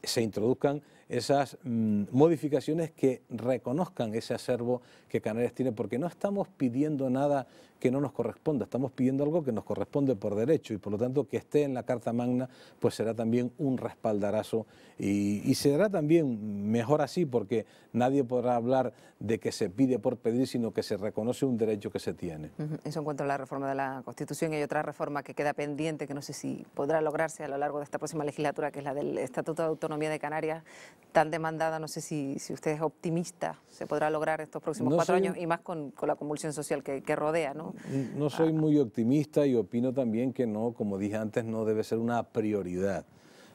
[SPEAKER 2] se introduzcan esas modificaciones que reconozcan ese acervo que Canarias tiene, porque no estamos pidiendo nada que no nos corresponda, estamos pidiendo algo que nos corresponde por derecho y por lo tanto que esté en la Carta Magna pues será también un respaldarazo y será también mejor así, porque nadie podrá hablar de que se pide por pedir, sino que se reconoce un derecho que se tiene.
[SPEAKER 1] Eso en cuanto a la reforma de la Constitución. Hay otra reforma que queda pendiente, que no sé si podrá lograrse a lo largo de esta próxima legislatura, que es la del Estatuto de Autonomía de Canarias, tan demandada. No sé si usted es optimista, se podrá lograr estos próximos 4 años y más con la convulsión social que rodea, ¿no?
[SPEAKER 2] No soy muy optimista y opino también que no, como dije antes, no debe ser una prioridad.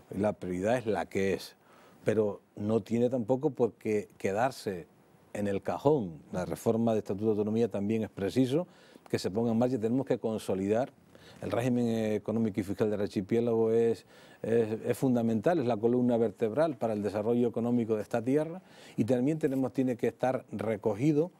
[SPEAKER 2] La prioridad es la que es, pero no tiene tampoco por qué quedarse en el cajón. La reforma del Estatuto de Autonomía también es preciso que se ponga en marcha. Tenemos que consolidar el régimen económico y fiscal del archipiélago, es fundamental, es la columna vertebral para el desarrollo económico de esta tierra, y también tiene que estar recogido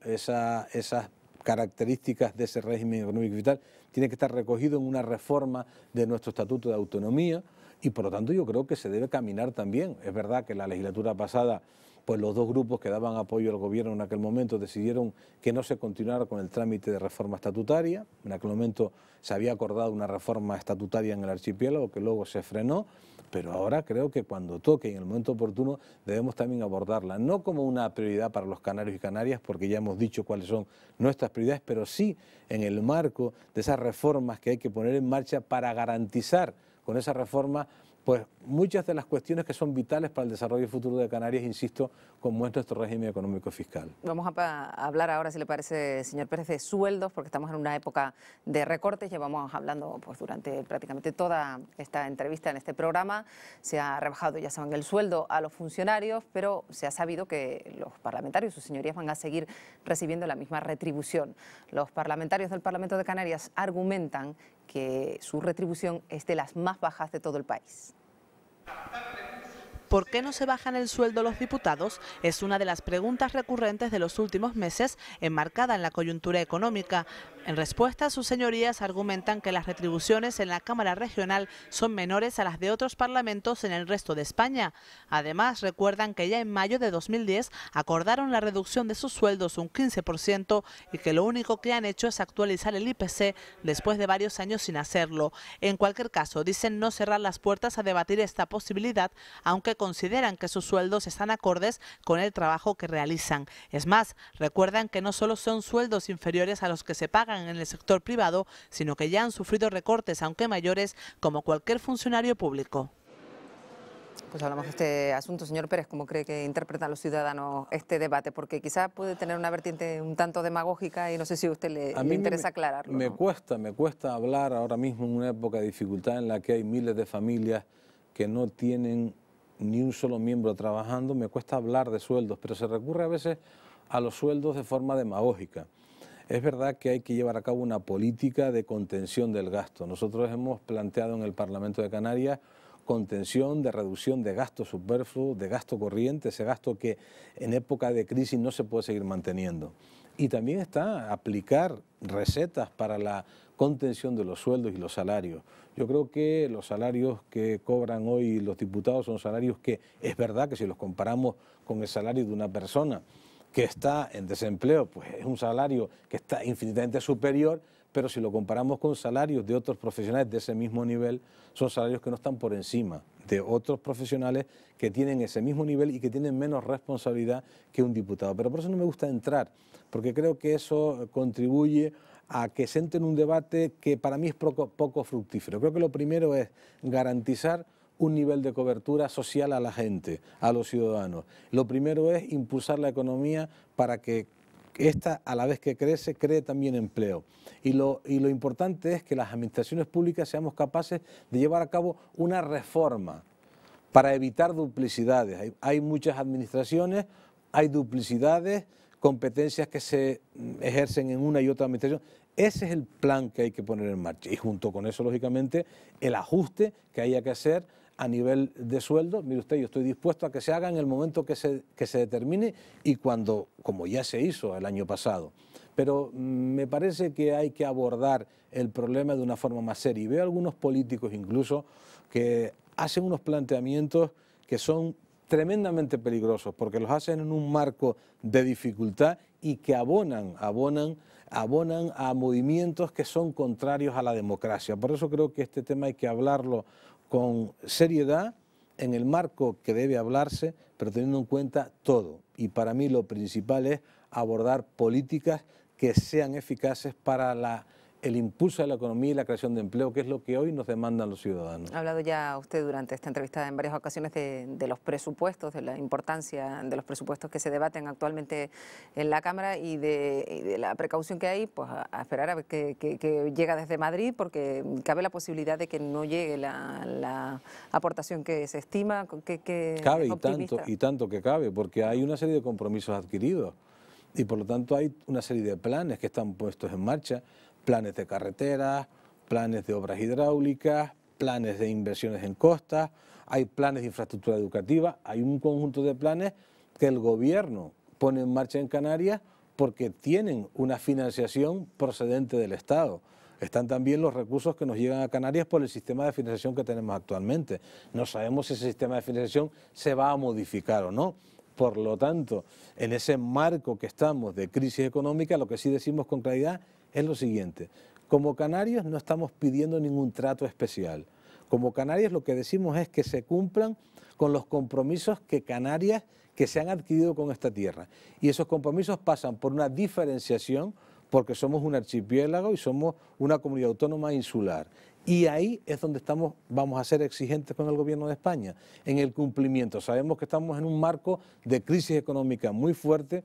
[SPEAKER 2] esas características de ese régimen económico y fiscal, tiene que estar recogido en una reforma de nuestro Estatuto de Autonomía, y por lo tanto yo creo que se debe caminar también. Es verdad que la legislatura pasada, pues los 2 grupos que daban apoyo al gobierno en aquel momento decidieron que no se continuara con el trámite de reforma estatutaria. En aquel momento se había acordado una reforma estatutaria en el archipiélago que luego se frenó, pero ahora creo que cuando toque y en el momento oportuno debemos también abordarla, no como una prioridad para los canarios y canarias, porque ya hemos dicho cuáles son nuestras prioridades, pero sí en el marco de esas reformas que hay que poner en marcha para garantizar con esa reforma pues muchas de las cuestiones que son vitales para el desarrollo futuro de Canarias, insisto, como es nuestro régimen económico fiscal.
[SPEAKER 1] Vamos a hablar ahora, si le parece, señor Pérez, de sueldos, porque estamos en una época de recortes. Llevamos hablando pues durante prácticamente toda esta entrevista en este programa. Se ha rebajado, ya saben, el sueldo a los funcionarios, pero se ha sabido que los parlamentarios, sus señorías, van a seguir recibiendo la misma retribución. Los parlamentarios del Parlamento de Canarias argumentan que su retribución es de las más bajas de todo el país.
[SPEAKER 3] ¿Por qué no se bajan el sueldo los diputados? Es una de las preguntas recurrentes de los últimos meses, enmarcada en la coyuntura económica. En respuesta, sus señorías argumentan que las retribuciones en la Cámara Regional son menores a las de otros parlamentos en el resto de España. Además, recuerdan que ya en mayo de 2010 acordaron la reducción de sus sueldos un 15% y que lo único que han hecho es actualizar el IPC después de varios años sin hacerlo. En cualquier caso, dicen no cerrar las puertas a debatir esta posibilidad, aunque consideran que sus sueldos están acordes con el trabajo que realizan. Es más, recuerdan que no solo son sueldos inferiores a los que se pagan hagan en el sector privado, sino que ya han sufrido recortes, aunque mayores, como cualquier funcionario público.
[SPEAKER 1] Pues hablamos de este asunto. Señor Pérez, ¿cómo cree que interpretan los ciudadanos este debate? Porque quizás puede tener una vertiente un tanto demagógica y no sé si a usted le interesa aclararlo.
[SPEAKER 2] Me cuesta hablar ahora mismo en una época de dificultad en la que hay miles de familias que no tienen ni un solo miembro trabajando. Me cuesta hablar de sueldos, pero se recurre a veces a los sueldos de forma demagógica. Es verdad que hay que llevar a cabo una política de contención del gasto. Nosotros hemos planteado en el Parlamento de Canarias contención, de reducción de gasto superfluo, de gasto corriente, ese gasto que en época de crisis no se puede seguir manteniendo. Y también está aplicar recetas para la contención de los sueldos y los salarios. Yo creo que los salarios que cobran hoy los diputados son salarios que es verdad que si los comparamos con el salario de una persona que está en desempleo, pues es un salario que está infinitamente superior, pero si lo comparamos con salarios de otros profesionales de ese mismo nivel, son salarios que no están por encima de otros profesionales que tienen ese mismo nivel y que tienen menos responsabilidad que un diputado. Pero por eso no me gusta entrar, porque creo que eso contribuye a que se entre en un debate que para mí es poco fructífero. Creo que lo primero es garantizar un nivel de cobertura social a la gente, a los ciudadanos. Lo primero es impulsar la economía para que esta, a la vez que crece, cree también empleo. Y lo importante es que las administraciones públicas seamos capaces de llevar a cabo una reforma para evitar duplicidades. Hay muchas administraciones, hay duplicidades, competencias que se ejercen en una y otra administración. Ese es el plan que hay que poner en marcha. Y junto con eso, lógicamente, el ajuste que haya que hacer a nivel de sueldo. Mire usted, yo estoy dispuesto a que se haga en el momento que se determine y cuando, como ya se hizo el año pasado. Pero me parece que hay que abordar el problema de una forma más seria. Y veo algunos políticos incluso que hacen unos planteamientos que son tremendamente peligrosos porque los hacen en un marco de dificultad y que abonan a movimientos que son contrarios a la democracia. Por eso creo que este tema hay que hablarlo con seriedad, en el marco que debe hablarse, pero teniendo en cuenta todo. Y para mí lo principal es abordar políticas que sean eficaces para el impulso de la economía y la creación de empleo, que es lo que hoy nos demandan los ciudadanos.
[SPEAKER 1] Ha hablado ya usted durante esta entrevista en varias ocasiones de los presupuestos, de la importancia de los presupuestos que se debaten actualmente en la Cámara y de la precaución que hay, pues a esperar a ver que llega desde Madrid, porque cabe la posibilidad de que no llegue la aportación que se estima, que
[SPEAKER 2] cabe
[SPEAKER 1] es
[SPEAKER 2] y tanto que cabe, porque hay una serie de compromisos adquiridos y por lo tanto hay una serie de planes que están puestos en marcha. Planes de carreteras, planes de obras hidráulicas, planes de inversiones en costas, hay planes de infraestructura educativa, hay un conjunto de planes que el gobierno pone en marcha en Canarias porque tienen una financiación procedente del Estado. Están también los recursos que nos llegan a Canarias por el sistema de financiación que tenemos actualmente. No sabemos si ese sistema de financiación se va a modificar o no. Por lo tanto, en ese marco que estamos de crisis económica, lo que sí decimos con claridad es lo siguiente: como canarios no estamos pidiendo ningún trato especial. Como canarios lo que decimos es que se cumplan con los compromisos que Canarias que se han adquirido con esta tierra. Y esos compromisos pasan por una diferenciación, porque somos un archipiélago y somos una comunidad autónoma insular. Y ahí es donde vamos a ser exigentes con el Gobierno de España, en el cumplimiento. Sabemos que estamos en un marco de crisis económica muy fuerte,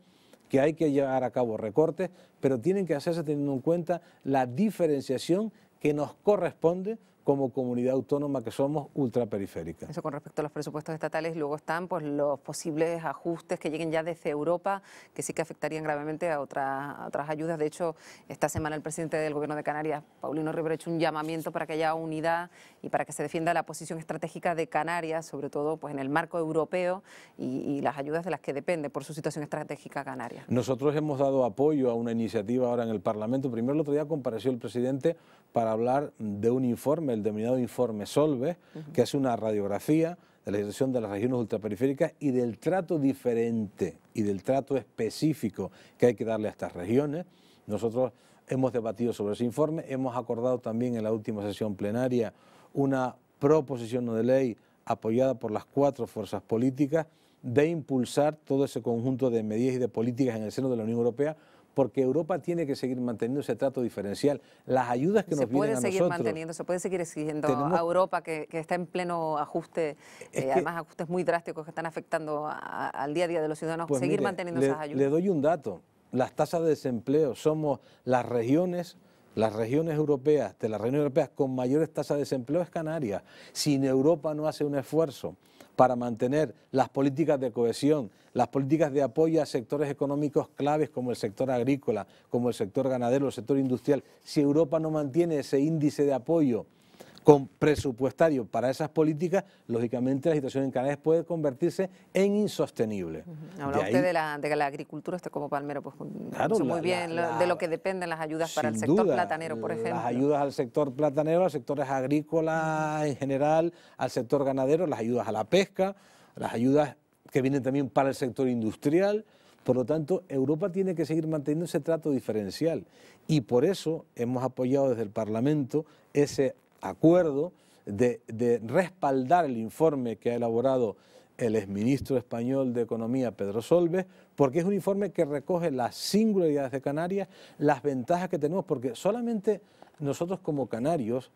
[SPEAKER 2] que hay que llevar a cabo recortes, pero tienen que hacerse teniendo en cuenta la diferenciación que nos corresponde como comunidad autónoma que somos ultraperiférica.
[SPEAKER 1] Eso con respecto a los presupuestos estatales. Luego están pues los posibles ajustes que lleguen ya desde Europa, que sí que afectarían gravemente a otras ayudas. De hecho, esta semana el presidente del Gobierno de Canarias, Paulino Rivera, ha hecho un llamamiento para que haya unidad y para que se defienda la posición estratégica de Canarias, sobre todo pues en el marco europeo y las ayudas de las que depende por su situación estratégica Canarias.
[SPEAKER 2] Nosotros hemos dado apoyo a una iniciativa ahora en el Parlamento. Primero, el otro día compareció el presidente para hablar de un informe, el denominado informe Solves, que es una radiografía de la situación de las regiones ultraperiféricas y del trato diferente y del trato específico que hay que darle a estas regiones. Nosotros hemos debatido sobre ese informe, hemos acordado también en la última sesión plenaria una proposición no de ley apoyada por las 4 fuerzas políticas de impulsar todo ese conjunto de medidas y de políticas en el seno de la Unión Europea porque Europa tiene que seguir manteniendo ese trato diferencial. Las ayudas que nos vienen a nosotros...
[SPEAKER 1] Se puede seguir manteniendo, se puede seguir exigiendo a Europa que está en pleno ajuste, además ajustes muy drásticos que están afectando al día a día de los ciudadanos, pues seguir manteniendo esas ayudas.
[SPEAKER 2] Le doy un dato, las tasas de desempleo, somos las regiones europeas, de las regiones europeas con mayores tasas de desempleo es Canarias. Si Europa no hace un esfuerzo para mantener las políticas de cohesión, las políticas de apoyo a sectores económicos claves como el sector agrícola, como el sector ganadero, el sector industrial, si Europa no mantiene ese índice de apoyo con presupuestario para esas políticas, lógicamente la situación en Canarias puede convertirse en insostenible.
[SPEAKER 1] Habla usted de la agricultura, usted como palmero, pues claro, muy bien de lo que dependen las ayudas para el sector platanero, por ejemplo.
[SPEAKER 2] Las ayudas al sector platanero, a los sectores agrícolas en general, al sector ganadero, las ayudas a la pesca, las ayudas que vienen también para el sector industrial. Por lo tanto, Europa tiene que seguir manteniendo ese trato diferencial y por eso hemos apoyado desde el Parlamento ese acuerdo de respaldar el informe que ha elaborado el exministro español de Economía, Pedro Solbes, porque es un informe que recoge las singularidades de Canarias, las ventajas que tenemos, porque solamente nosotros como canarios,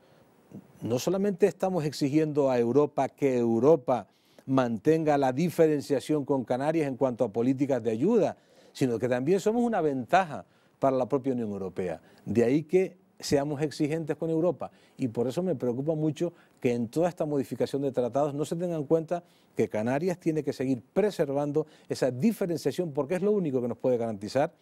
[SPEAKER 2] no solamente estamos exigiendo a Europa que Europa mantenga la diferenciación con Canarias en cuanto a políticas de ayuda, sino que también somos una ventaja para la propia Unión Europea. De ahí que seamos exigentes con Europa y por eso me preocupa mucho que en toda esta modificación de tratados no se tenga en cuenta que Canarias tiene que seguir preservando esa diferenciación porque es lo único que nos puede garantizar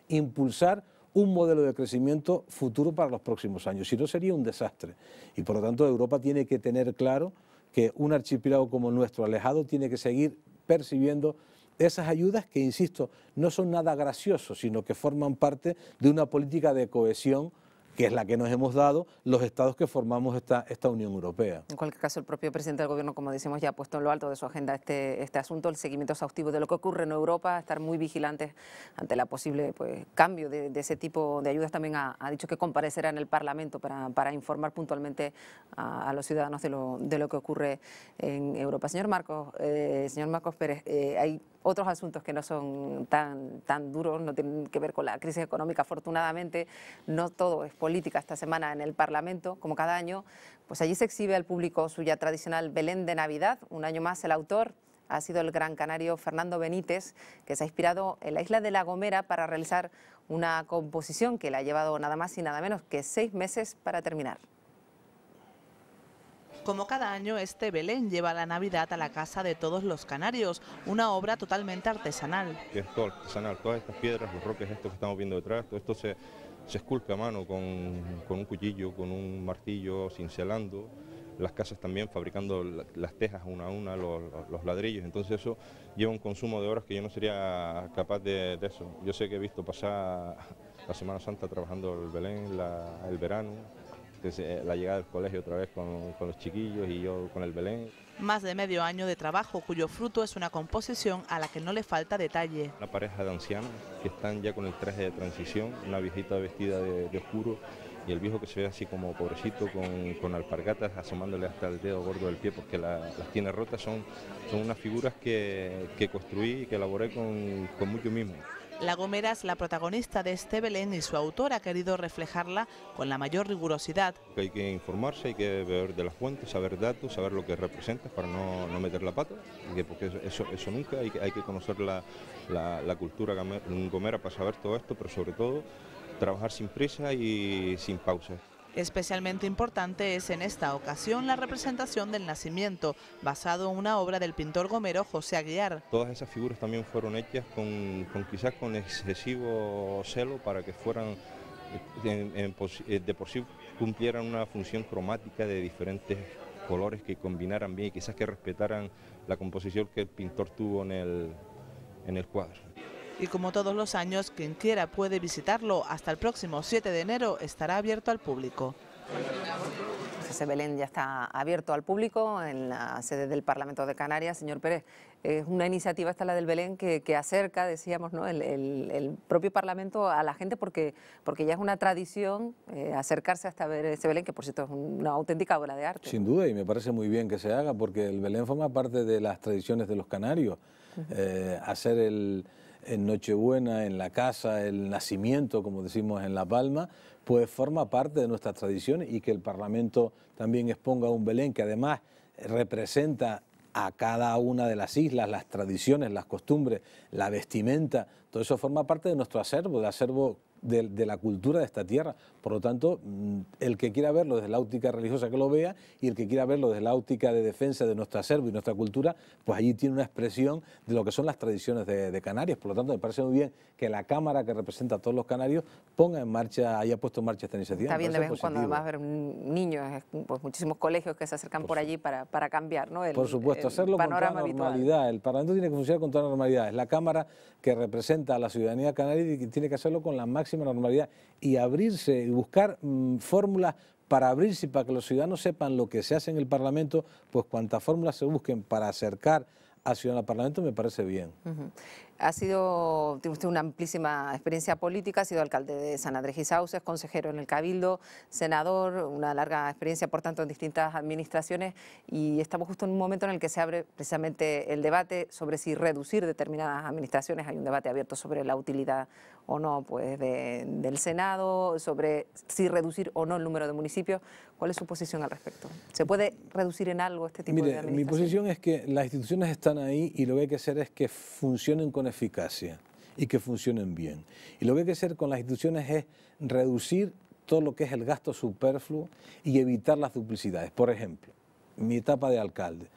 [SPEAKER 2] impulsar un modelo de crecimiento futuro para los próximos años, si no sería un desastre. Y por lo tanto Europa tiene que tener claro que un archipiélago como el nuestro, alejado, tiene que seguir percibiendo esas ayudas que, insisto, no son nada graciosos, sino que forman parte de una política de cohesión que es la que nos hemos dado los estados que formamos esta Unión Europea.
[SPEAKER 1] En cualquier caso, el propio presidente del Gobierno, como decimos, ya ha puesto en lo alto de su agenda este asunto, el seguimiento exhaustivo de lo que ocurre en Europa, estar muy vigilantes ante la posible cambio de ese tipo de ayudas. También ha dicho que comparecerá en el Parlamento para informar puntualmente a los ciudadanos de lo que ocurre en Europa. Señor Marcos Pérez, hay otros asuntos que no son tan duros, no tienen que ver con la crisis económica, afortunadamente. No todo es política. Esta semana en el Parlamento, como cada año, pues allí se exhibe al público su ya tradicional Belén de Navidad. Un año más el autor ha sido el gran canario Fernando Benítez, que se ha inspirado en la isla de La Gomera para realizar una composición que le ha llevado nada más y nada menos que 6 meses para terminar.
[SPEAKER 3] Como cada año, este Belén lleva la Navidad a la casa de todos los canarios, una obra totalmente artesanal.
[SPEAKER 16] Es todo artesanal, todas estas piedras, los roques estos que estamos viendo detrás, todo esto se esculpe a mano con un cuchillo, con un martillo, cincelando. Las casas también fabricando las tejas una a una, los ladrillos, entonces eso lleva un consumo de horas que yo no sería capaz de eso. Yo sé que he visto pasar la Semana Santa trabajando el Belén, el verano, la llegada del colegio otra vez con los chiquillos y yo con el Belén.
[SPEAKER 3] Más de medio año de trabajo, cuyo fruto es una composición a la que no le falta detalle.
[SPEAKER 16] Una pareja de ancianos que están ya con el traje de transición, una viejita vestida de oscuro y el viejo que se ve así como pobrecito con alpargatas asomándole hasta el dedo gordo del pie porque las tiene rotas. Son unas figuras que construí y que elaboré con mucho mimo.
[SPEAKER 3] La Gomera es la protagonista de este Belén y su autor ha querido reflejarla con la mayor rigurosidad.
[SPEAKER 16] Hay que informarse, hay que ver de las fuentes, saber datos, saber lo que representa para no meter la pata, porque eso nunca, hay que conocer la cultura gomera para saber todo esto, pero sobre todo trabajar sin prisa y sin pausa.
[SPEAKER 3] Especialmente importante es en esta ocasión la representación del nacimiento, basado en una obra del pintor gomero José Aguiar.
[SPEAKER 16] Todas esas figuras también fueron hechas quizás con excesivo celo para que fueran, de por sí cumplieran una función cromática de diferentes colores que combinaran bien y quizás que respetaran la composición que el pintor tuvo en el cuadro.
[SPEAKER 3] Y como todos los años, quien quiera puede visitarlo. Hasta el próximo 7 de enero estará abierto al público.
[SPEAKER 1] Ese Belén ya está abierto al público en la sede del Parlamento de Canarias. Señor Pérez, es una iniciativa esta la del Belén que acerca, decíamos, ¿no?, el propio Parlamento a la gente porque ya es una tradición acercarse hasta ver ese Belén, que por cierto es una auténtica obra de arte.
[SPEAKER 2] Sin duda, y me parece muy bien que se haga porque el Belén forma parte de las tradiciones de los canarios. Hacer en Nochebuena en la casa, el nacimiento, como decimos en La Palma, pues forma parte de nuestras tradiciones, y que el Parlamento también exponga un Belén que además representa a cada una de las islas, las tradiciones, las costumbres, la vestimenta, todo eso forma parte de nuestro acervo, de la cultura de esta tierra. Por lo tanto, el que quiera verlo desde la óptica religiosa que lo vea, y el que quiera verlo desde la óptica de defensa de nuestro acervo y nuestra cultura, pues allí tiene una expresión de lo que son las tradiciones de Canarias. Por lo tanto, me parece muy bien que la Cámara que representa a todos los canarios ponga en marcha, haya puesto en marcha esta iniciativa.
[SPEAKER 1] Está bien de vez en cuando además ver niños, pues muchísimos colegios que se acercan por allí para cambiar, ¿no?
[SPEAKER 2] Por supuesto, hacerlo con toda normalidad. El Parlamento tiene que funcionar con toda normalidad. Es la Cámara que representa a la ciudadanía canaria y tiene que hacerlo con la máxima normalidad y abrirse y buscar fórmulas para abrirse y para que los ciudadanos sepan lo que se hace en el Parlamento, pues cuantas fórmulas se busquen para acercar a ciudadanos al Parlamento me parece bien.
[SPEAKER 1] Tiene usted una amplísima experiencia política, ha sido alcalde de San Andrés y Sauces, consejero en el Cabildo, senador, una larga experiencia, por tanto, en distintas administraciones, y estamos justo en un momento en el que se abre precisamente el debate sobre si reducir determinadas administraciones. Hay un debate abierto sobre la utilidad o no pues, del Senado, sobre si reducir o no el número de municipios. ¿Cuál es su posición al respecto? ¿Se puede reducir en algo este tipo de administración?
[SPEAKER 2] Mi posición es que las instituciones están ahí y lo que hay que hacer es que funcionen con eficacia y que funcionen bien. Y lo que hay que hacer con las instituciones es reducir todo lo que es el gasto superfluo y evitar las duplicidades. Por ejemplo, mi etapa de alcalde,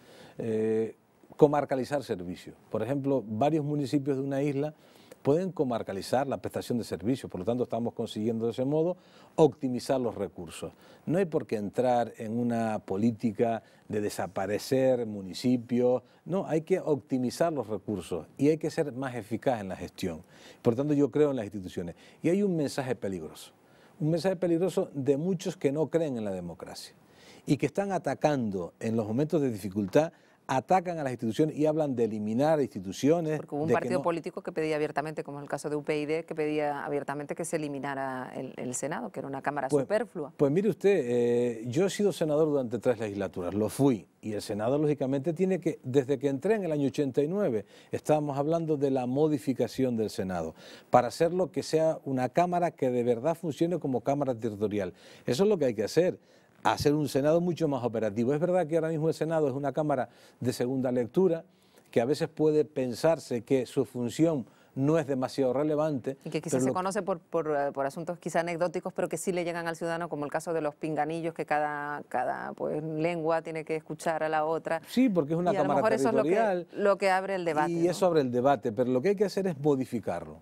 [SPEAKER 2] comarcalizar servicios. Por ejemplo, varios municipios de una isla pueden comarcalizar la prestación de servicios, por lo tanto estamos consiguiendo de ese modo optimizar los recursos. No hay por qué entrar en una política de desaparecer municipios, no, hay que optimizar los recursos y hay que ser más eficaz en la gestión. Por lo tanto yo creo en las instituciones. Y hay un mensaje peligroso de muchos que no creen en la democracia y que están atacando en los momentos de dificultad, atacan a las instituciones y hablan de eliminar instituciones.
[SPEAKER 1] Porque hubo un partido político que pedía abiertamente, como en el caso de UPyD, que pedía abiertamente que se eliminara el Senado, que era una cámara superflua.
[SPEAKER 2] Pues mire usted, yo he sido senador durante 3 legislaturas, lo fui, y el Senado lógicamente tiene que, desde que entré en el año 89, estábamos hablando de la modificación del Senado, para hacerlo que sea una cámara que de verdad funcione como cámara territorial. Eso es lo que hay que hacer un Senado mucho más operativo. Es verdad que ahora mismo el Senado es una Cámara de segunda lectura, que a veces puede pensarse que su función no es demasiado relevante.
[SPEAKER 1] Y que quizás se conoce por asuntos quizá anecdóticos, pero que sí le llegan al ciudadano, como el caso de los pinganillos, que cada pues, lengua tiene que escuchar a la otra.
[SPEAKER 2] Sí, porque es una cámara territorial.
[SPEAKER 1] Eso es lo que abre el debate.
[SPEAKER 2] Y eso abre el debate, pero lo que hay que hacer es modificarlo.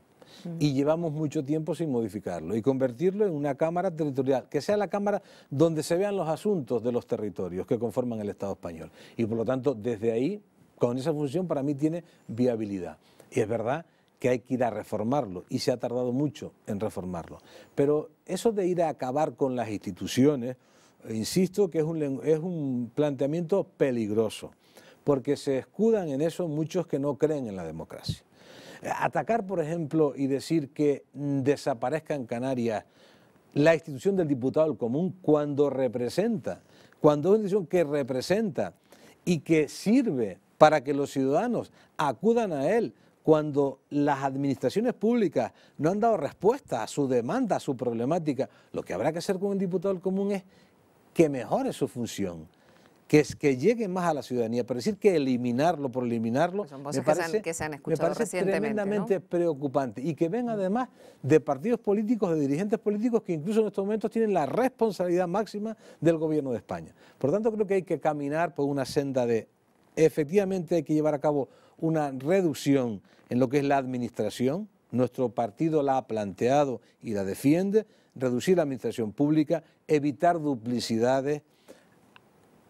[SPEAKER 2] Y llevamos mucho tiempo sin modificarlo y convertirlo en una cámara territorial, que sea la cámara donde se vean los asuntos de los territorios que conforman el Estado español. Y por lo tanto, desde ahí, con esa función, para mí tiene viabilidad. Y es verdad que hay que ir a reformarlo y se ha tardado mucho en reformarlo. Pero eso de ir a acabar con las instituciones, insisto que es un planteamiento peligroso, porque se escudan en eso muchos que no creen en la democracia. Atacar, por ejemplo, y decir que desaparezca en Canarias la institución del diputado del común cuando representa, cuando es una institución que representa y que sirve para que los ciudadanos acudan a él cuando las administraciones públicas no han dado respuesta a su demanda, a su problemática. Lo que habrá que hacer con el diputado del común es que mejore su función, que llegue más a la ciudadanía, pero decir que eliminarlo por eliminarlo
[SPEAKER 1] me parece
[SPEAKER 2] tremendamente preocupante y que ven además de partidos políticos, de dirigentes políticos que incluso en estos momentos tienen la responsabilidad máxima del gobierno de España. Por lo tanto, creo que hay que caminar por una senda de, efectivamente hay que llevar a cabo una reducción en lo que es la administración. Nuestro partido la ha planteado y la defiende, reducir la administración pública, evitar duplicidades,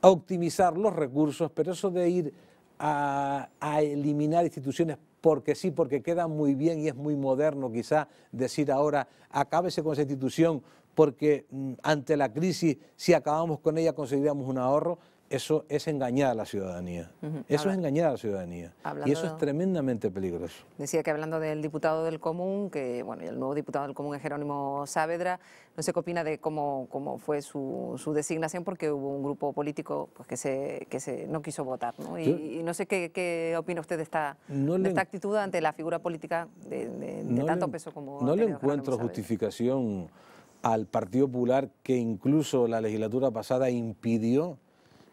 [SPEAKER 2] a optimizar los recursos, pero eso de ir a eliminar instituciones porque sí, porque queda muy bien y es muy moderno quizá decir ahora acábese con esa institución porque ante la crisis si acabamos con ella conseguiríamos un ahorro, eso es engañar a la ciudadanía. Eso es engañar a la ciudadanía. Y eso es tremendamente peligroso.
[SPEAKER 1] Decía que hablando del diputado del Común, que bueno, el nuevo diputado del Común es Jerónimo Saavedra, no sé qué opina de cómo fue su designación, porque hubo un grupo político pues, que no quiso votar, ¿no? Y no sé qué opina usted de esta actitud ante la figura política de tanto peso como...
[SPEAKER 2] No le encuentro justificación al Partido Popular, que incluso la legislatura pasada impidió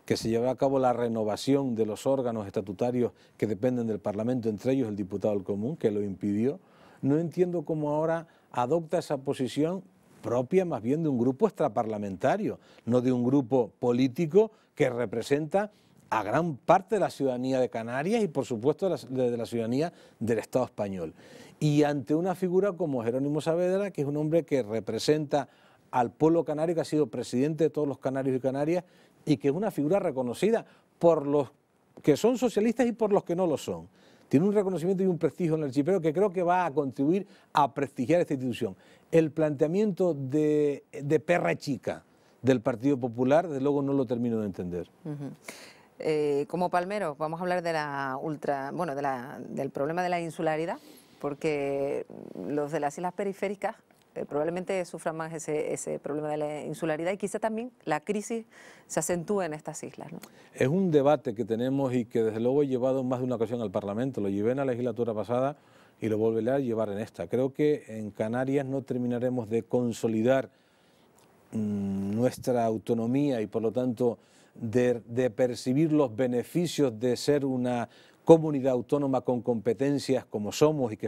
[SPEAKER 2] que se llevara a cabo la renovación de los órganos estatutarios que dependen del Parlamento, entre ellos el diputado del Común, que lo impidió. No entiendo cómo ahora adopta esa posición propia más bien de un grupo extraparlamentario, no de un grupo político que representa a gran parte de la ciudadanía de Canarias y por supuesto de la ciudadanía del Estado español. Y ante una figura como Jerónimo Saavedra, que es un hombre que representa al pueblo canario, que ha sido presidente de todos los canarios y canarias, y que es una figura reconocida por los que son socialistas y por los que no lo son. Tiene un reconocimiento y un prestigio en el archipiélago que creo que va a contribuir a prestigiar esta institución. El planteamiento de perra chica del Partido Popular, desde luego no lo termino de entender.
[SPEAKER 1] Como palmero, vamos a hablar de del problema de la insularidad, porque los de las islas periféricas probablemente sufran más ese problema de la insularidad y quizá también la crisis se acentúe en estas islas, ¿no?
[SPEAKER 2] Es un debate que tenemos y que desde luego he llevado en más de una ocasión al Parlamento. Lo llevé en la legislatura pasada y lo volveré a llevar en esta. Creo que en Canarias no terminaremos de consolidar nuestra autonomía y por lo tanto de percibir los beneficios de ser una comunidad autónoma con competencias como somos y que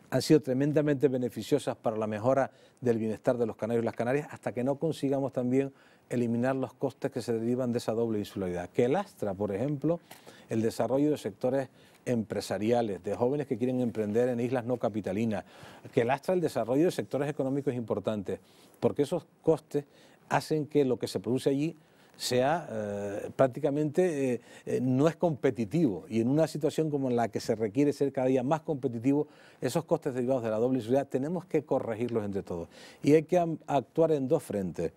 [SPEAKER 2] han sido tremendamente beneficiosas para la mejora del bienestar de los canarios y las canarias, hasta que no consigamos también eliminar los costes que se derivan de esa doble insularidad, que lastra, por ejemplo, el desarrollo de sectores empresariales, de jóvenes que quieren emprender en islas no capitalinas, que lastra el desarrollo de sectores económicos importantes, porque esos costes hacen que lo que se produce allí sea prácticamente no es competitivo, y en una situación como en la que se requiere ser cada día más competitivo, esos costes derivados de la doble insularidad tenemos que corregirlos entre todos y hay que actuar en dos frentes.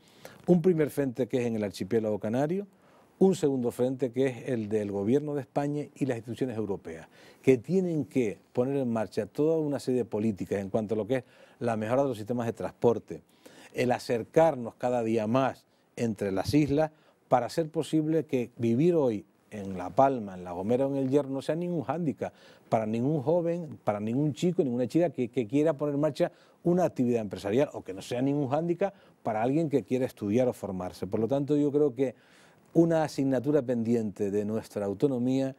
[SPEAKER 2] Un primer frente que es en el archipiélago canario, un segundo frente que es el del Gobierno de España y las instituciones europeas, que tienen que poner en marcha toda una serie de políticas en cuanto a lo que es la mejora de los sistemas de transporte, el acercarnos cada día más entre las islas, para hacer posible que vivir hoy en La Palma, en La Gomera o en El Hierro no sea ningún hándicap para ningún joven, para ningún chico, ninguna chica que quiera poner en marcha una actividad empresarial, o que no sea ningún hándicap para alguien que quiera estudiar o formarse. Por lo tanto, yo creo que una asignatura pendiente de nuestra autonomía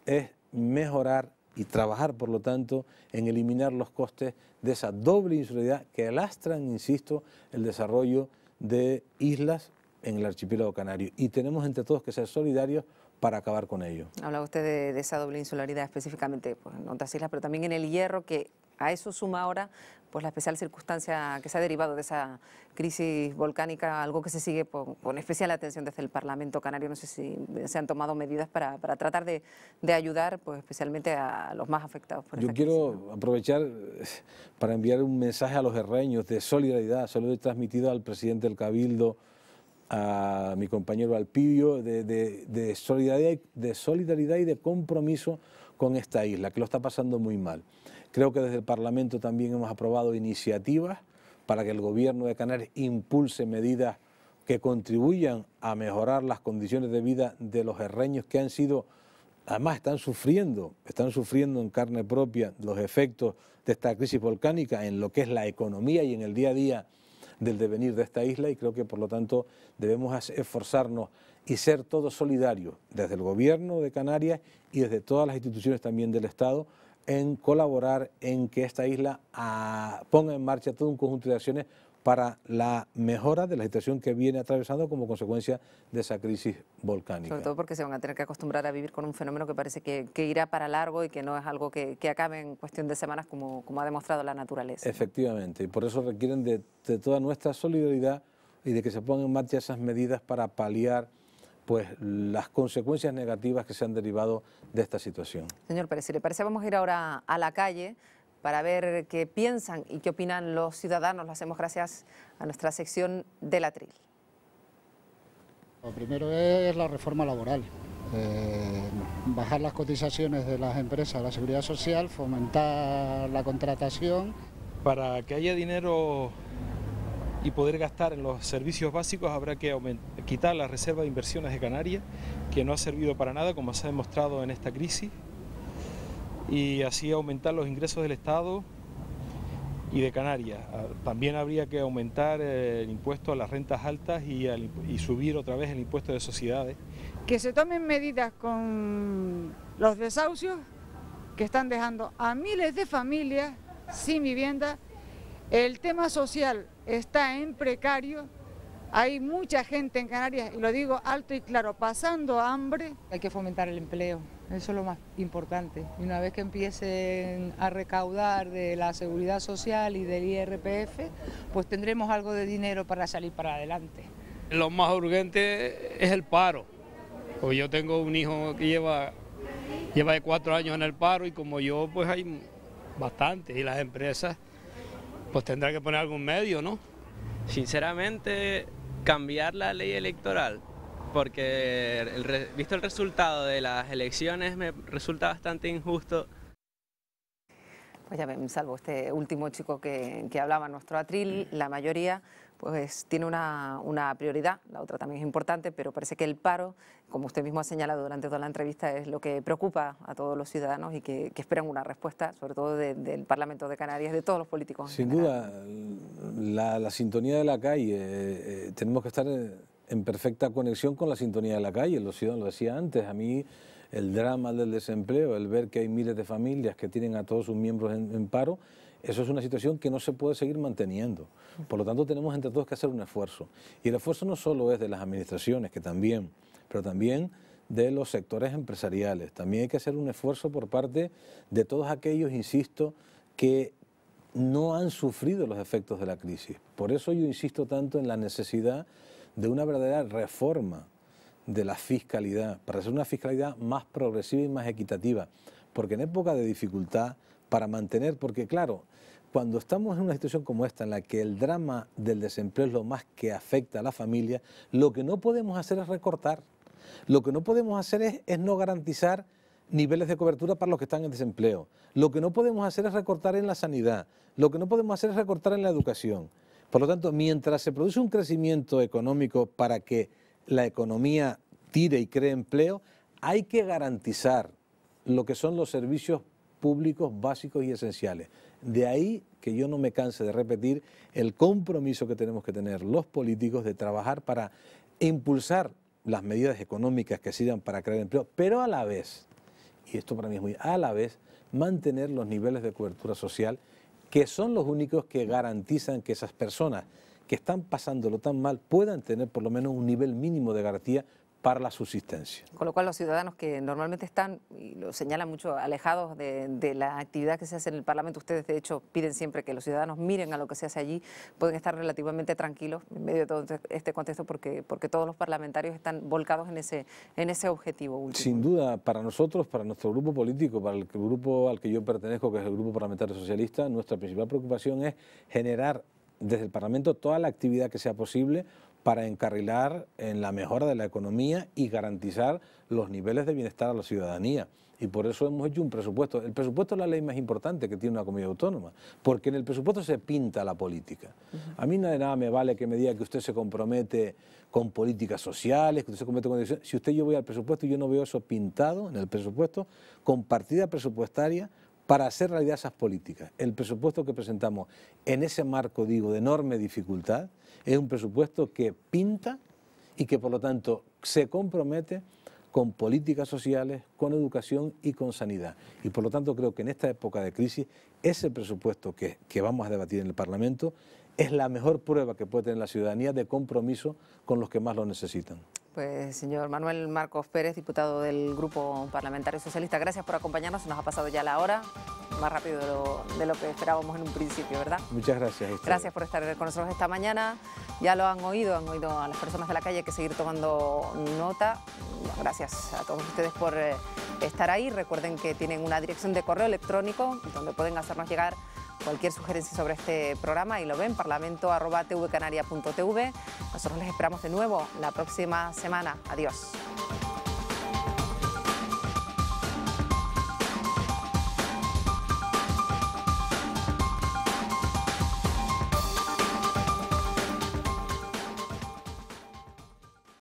[SPEAKER 2] es mejorar y trabajar, por lo tanto, en eliminar los costes de esa doble insularidad que lastran, insisto, el desarrollo de islas en el archipiélago canario, y tenemos entre todos que ser solidarios para acabar con ello.
[SPEAKER 1] Hablaba usted de esa doble insularidad específicamente pues, en otras islas, pero también en El Hierro, que a eso suma ahora pues, la especial circunstancia que se ha derivado de esa crisis volcánica, algo que se sigue con especial atención desde el Parlamento canario. No sé si se han tomado medidas para tratar de ayudar pues, especialmente a los más afectados por esta crisis. Yo
[SPEAKER 2] quiero aprovechar para enviar un mensaje a los herreños de solidaridad. Se lo he transmitido al presidente del Cabildo, a mi compañero Alpidio, de solidaridad y de compromiso con esta isla, que lo está pasando muy mal. Creo que desde el Parlamento también hemos aprobado iniciativas para que el Gobierno de Canarias impulse medidas que contribuyan a mejorar las condiciones de vida de los herreños que han sido, además están sufriendo en carne propia los efectos de esta crisis volcánica en lo que es la economía y en el día a día del devenir de esta isla, y creo que por lo tanto debemos esforzarnos y ser todos solidarios desde el Gobierno de Canarias y desde todas las instituciones también del Estado en colaborar en que esta isla ponga en marcha todo un conjunto de acciones para la mejora de la situación que viene atravesando como consecuencia de esa crisis volcánica.
[SPEAKER 1] Sobre todo porque se van a tener que acostumbrar a vivir con un fenómeno que parece que irá para largo y que no es algo que acabe en cuestión de semanas como ha demostrado la naturaleza.
[SPEAKER 2] Efectivamente, y por eso requieren de toda nuestra solidaridad y de que se pongan en marcha esas medidas para paliar pues, las consecuencias negativas que se han derivado de esta situación.
[SPEAKER 1] Señor Pérez, si le parece, vamos a ir ahora a la calle para ver qué piensan y qué opinan los ciudadanos. Lo hacemos gracias a nuestra sección del Atril.
[SPEAKER 17] Lo primero es la reforma laboral. Bajar las cotizaciones de las empresas a la seguridad social, fomentar la contratación.
[SPEAKER 7] Para que haya dinero y poder gastar en los servicios básicos habrá que quitar la reserva de inversiones de Canarias, que no ha servido para nada, como se ha demostrado en esta crisis, y así aumentar los ingresos del Estado y de Canarias. También habría que aumentar el impuesto a las rentas altas y subir otra vez el impuesto de sociedades.
[SPEAKER 18] Que se tomen medidas con los desahucios que están dejando a miles de familias sin vivienda. El tema social está en precario. Hay mucha gente en Canarias, y lo digo alto y claro, pasando hambre.
[SPEAKER 19] Hay que fomentar el empleo, eso es lo más importante. Y una vez que empiecen a recaudar de la seguridad social y del IRPF, pues tendremos algo de dinero para salir para adelante.
[SPEAKER 5] Lo más urgente es el paro. Pues yo tengo un hijo que lleva 4 años en el paro, y como yo, pues hay bastante, y las empresas pues tendrán que poner algún medio, ¿no?
[SPEAKER 20] Sinceramente, cambiar la ley electoral, porque visto el resultado de las elecciones me resulta bastante injusto.
[SPEAKER 1] Pues ya ven, salvo este último chico que hablaba, nuestro atril, la mayoría pues tiene una prioridad, la otra también es importante, pero parece que el paro, como usted mismo ha señalado durante toda la entrevista, es lo que preocupa a todos los ciudadanos y que esperan una respuesta, sobre todo del Parlamento de Canarias, de todos los políticos.
[SPEAKER 2] Sin duda, la sintonía de la calle, tenemos que estar en perfecta conexión con la sintonía de la calle, lo decía antes, a mí el drama del desempleo, el ver que hay miles de familias que tienen a todos sus miembros en paro, eso es una situación que no se puede seguir manteniendo. Por lo tanto, tenemos entre todos que hacer un esfuerzo. Y el esfuerzo no solo es de las administraciones, que también, pero también de los sectores empresariales. También hay que hacer un esfuerzo por parte de todos aquellos, insisto, que no han sufrido los efectos de la crisis. Por eso yo insisto tanto en la necesidad de una verdadera reforma de la fiscalidad, para hacer una fiscalidad más progresiva y más equitativa. Porque en época de dificultad, para mantener, porque claro, cuando estamos en una situación como esta, en la que el drama del desempleo es lo más que afecta a la familia, lo que no podemos hacer es recortar. Lo que no podemos hacer es no garantizar niveles de cobertura para los que están en desempleo. Lo que no podemos hacer es recortar en la sanidad. Lo que no podemos hacer es recortar en la educación. Por lo tanto, mientras se produce un crecimiento económico para que la economía tire y cree empleo, hay que garantizar lo que son los servicios públicos básicos y esenciales. De ahí que yo no me canse de repetir el compromiso que tenemos que tener los políticos de trabajar para impulsar las medidas económicas que sirvan para crear empleo, pero a la vez, y esto para mí es muy, a la vez mantener los niveles de cobertura social que son los únicos que garantizan que esas personas que están pasándolo tan mal puedan tener por lo menos un nivel mínimo de garantía para la subsistencia.
[SPEAKER 1] Con lo cual los ciudadanos que normalmente están, y lo señalan mucho, alejados de la actividad que se hace en el Parlamento, ustedes de hecho piden siempre que los ciudadanos miren a lo que se hace allí, pueden estar relativamente tranquilos en medio de todo este contexto porque todos los parlamentarios están volcados en ese objetivo último.
[SPEAKER 2] Sin duda, para nosotros, para nuestro grupo político, para el grupo al que yo pertenezco, que es el Grupo Parlamentario Socialista, nuestra principal preocupación es generar desde el Parlamento toda la actividad que sea posible para encarrilar en la mejora de la economía y garantizar los niveles de bienestar a la ciudadanía. Y por eso hemos hecho un presupuesto. El presupuesto es la ley más importante que tiene una comunidad autónoma, porque en el presupuesto se pinta la política. A mí de nada me vale que me diga que usted se compromete con políticas sociales, que usted se compromete con dirección. Si yo voy al presupuesto y yo no veo eso pintado en el presupuesto, con partida presupuestaria para hacer realidad esas políticas. El presupuesto que presentamos en ese marco, digo, de enorme dificultad, es un presupuesto que pinta y que por lo tanto se compromete con políticas sociales, con educación y con sanidad. Y por lo tanto creo que en esta época de crisis ese presupuesto que vamos a debatir en el Parlamento es la mejor prueba que puede tener la ciudadanía de compromiso con los que más lo necesitan.
[SPEAKER 1] Pues señor Manuel Marcos Pérez, diputado del Grupo Parlamentario Socialista, gracias por acompañarnos, nos ha pasado ya la hora, más rápido de lo que esperábamos en un principio, ¿verdad?
[SPEAKER 2] Muchas gracias.
[SPEAKER 1] Gracias por estar con nosotros esta mañana, ya lo han oído a las personas de la calle, hay que seguir tomando nota. Gracias a todos ustedes por estar ahí, recuerden que tienen una dirección de correo electrónico donde pueden hacernos llegar cualquier sugerencia sobre este programa y lo ven, parlamento@tvcanaria.tv. Nosotros les esperamos de nuevo la próxima semana. Adiós.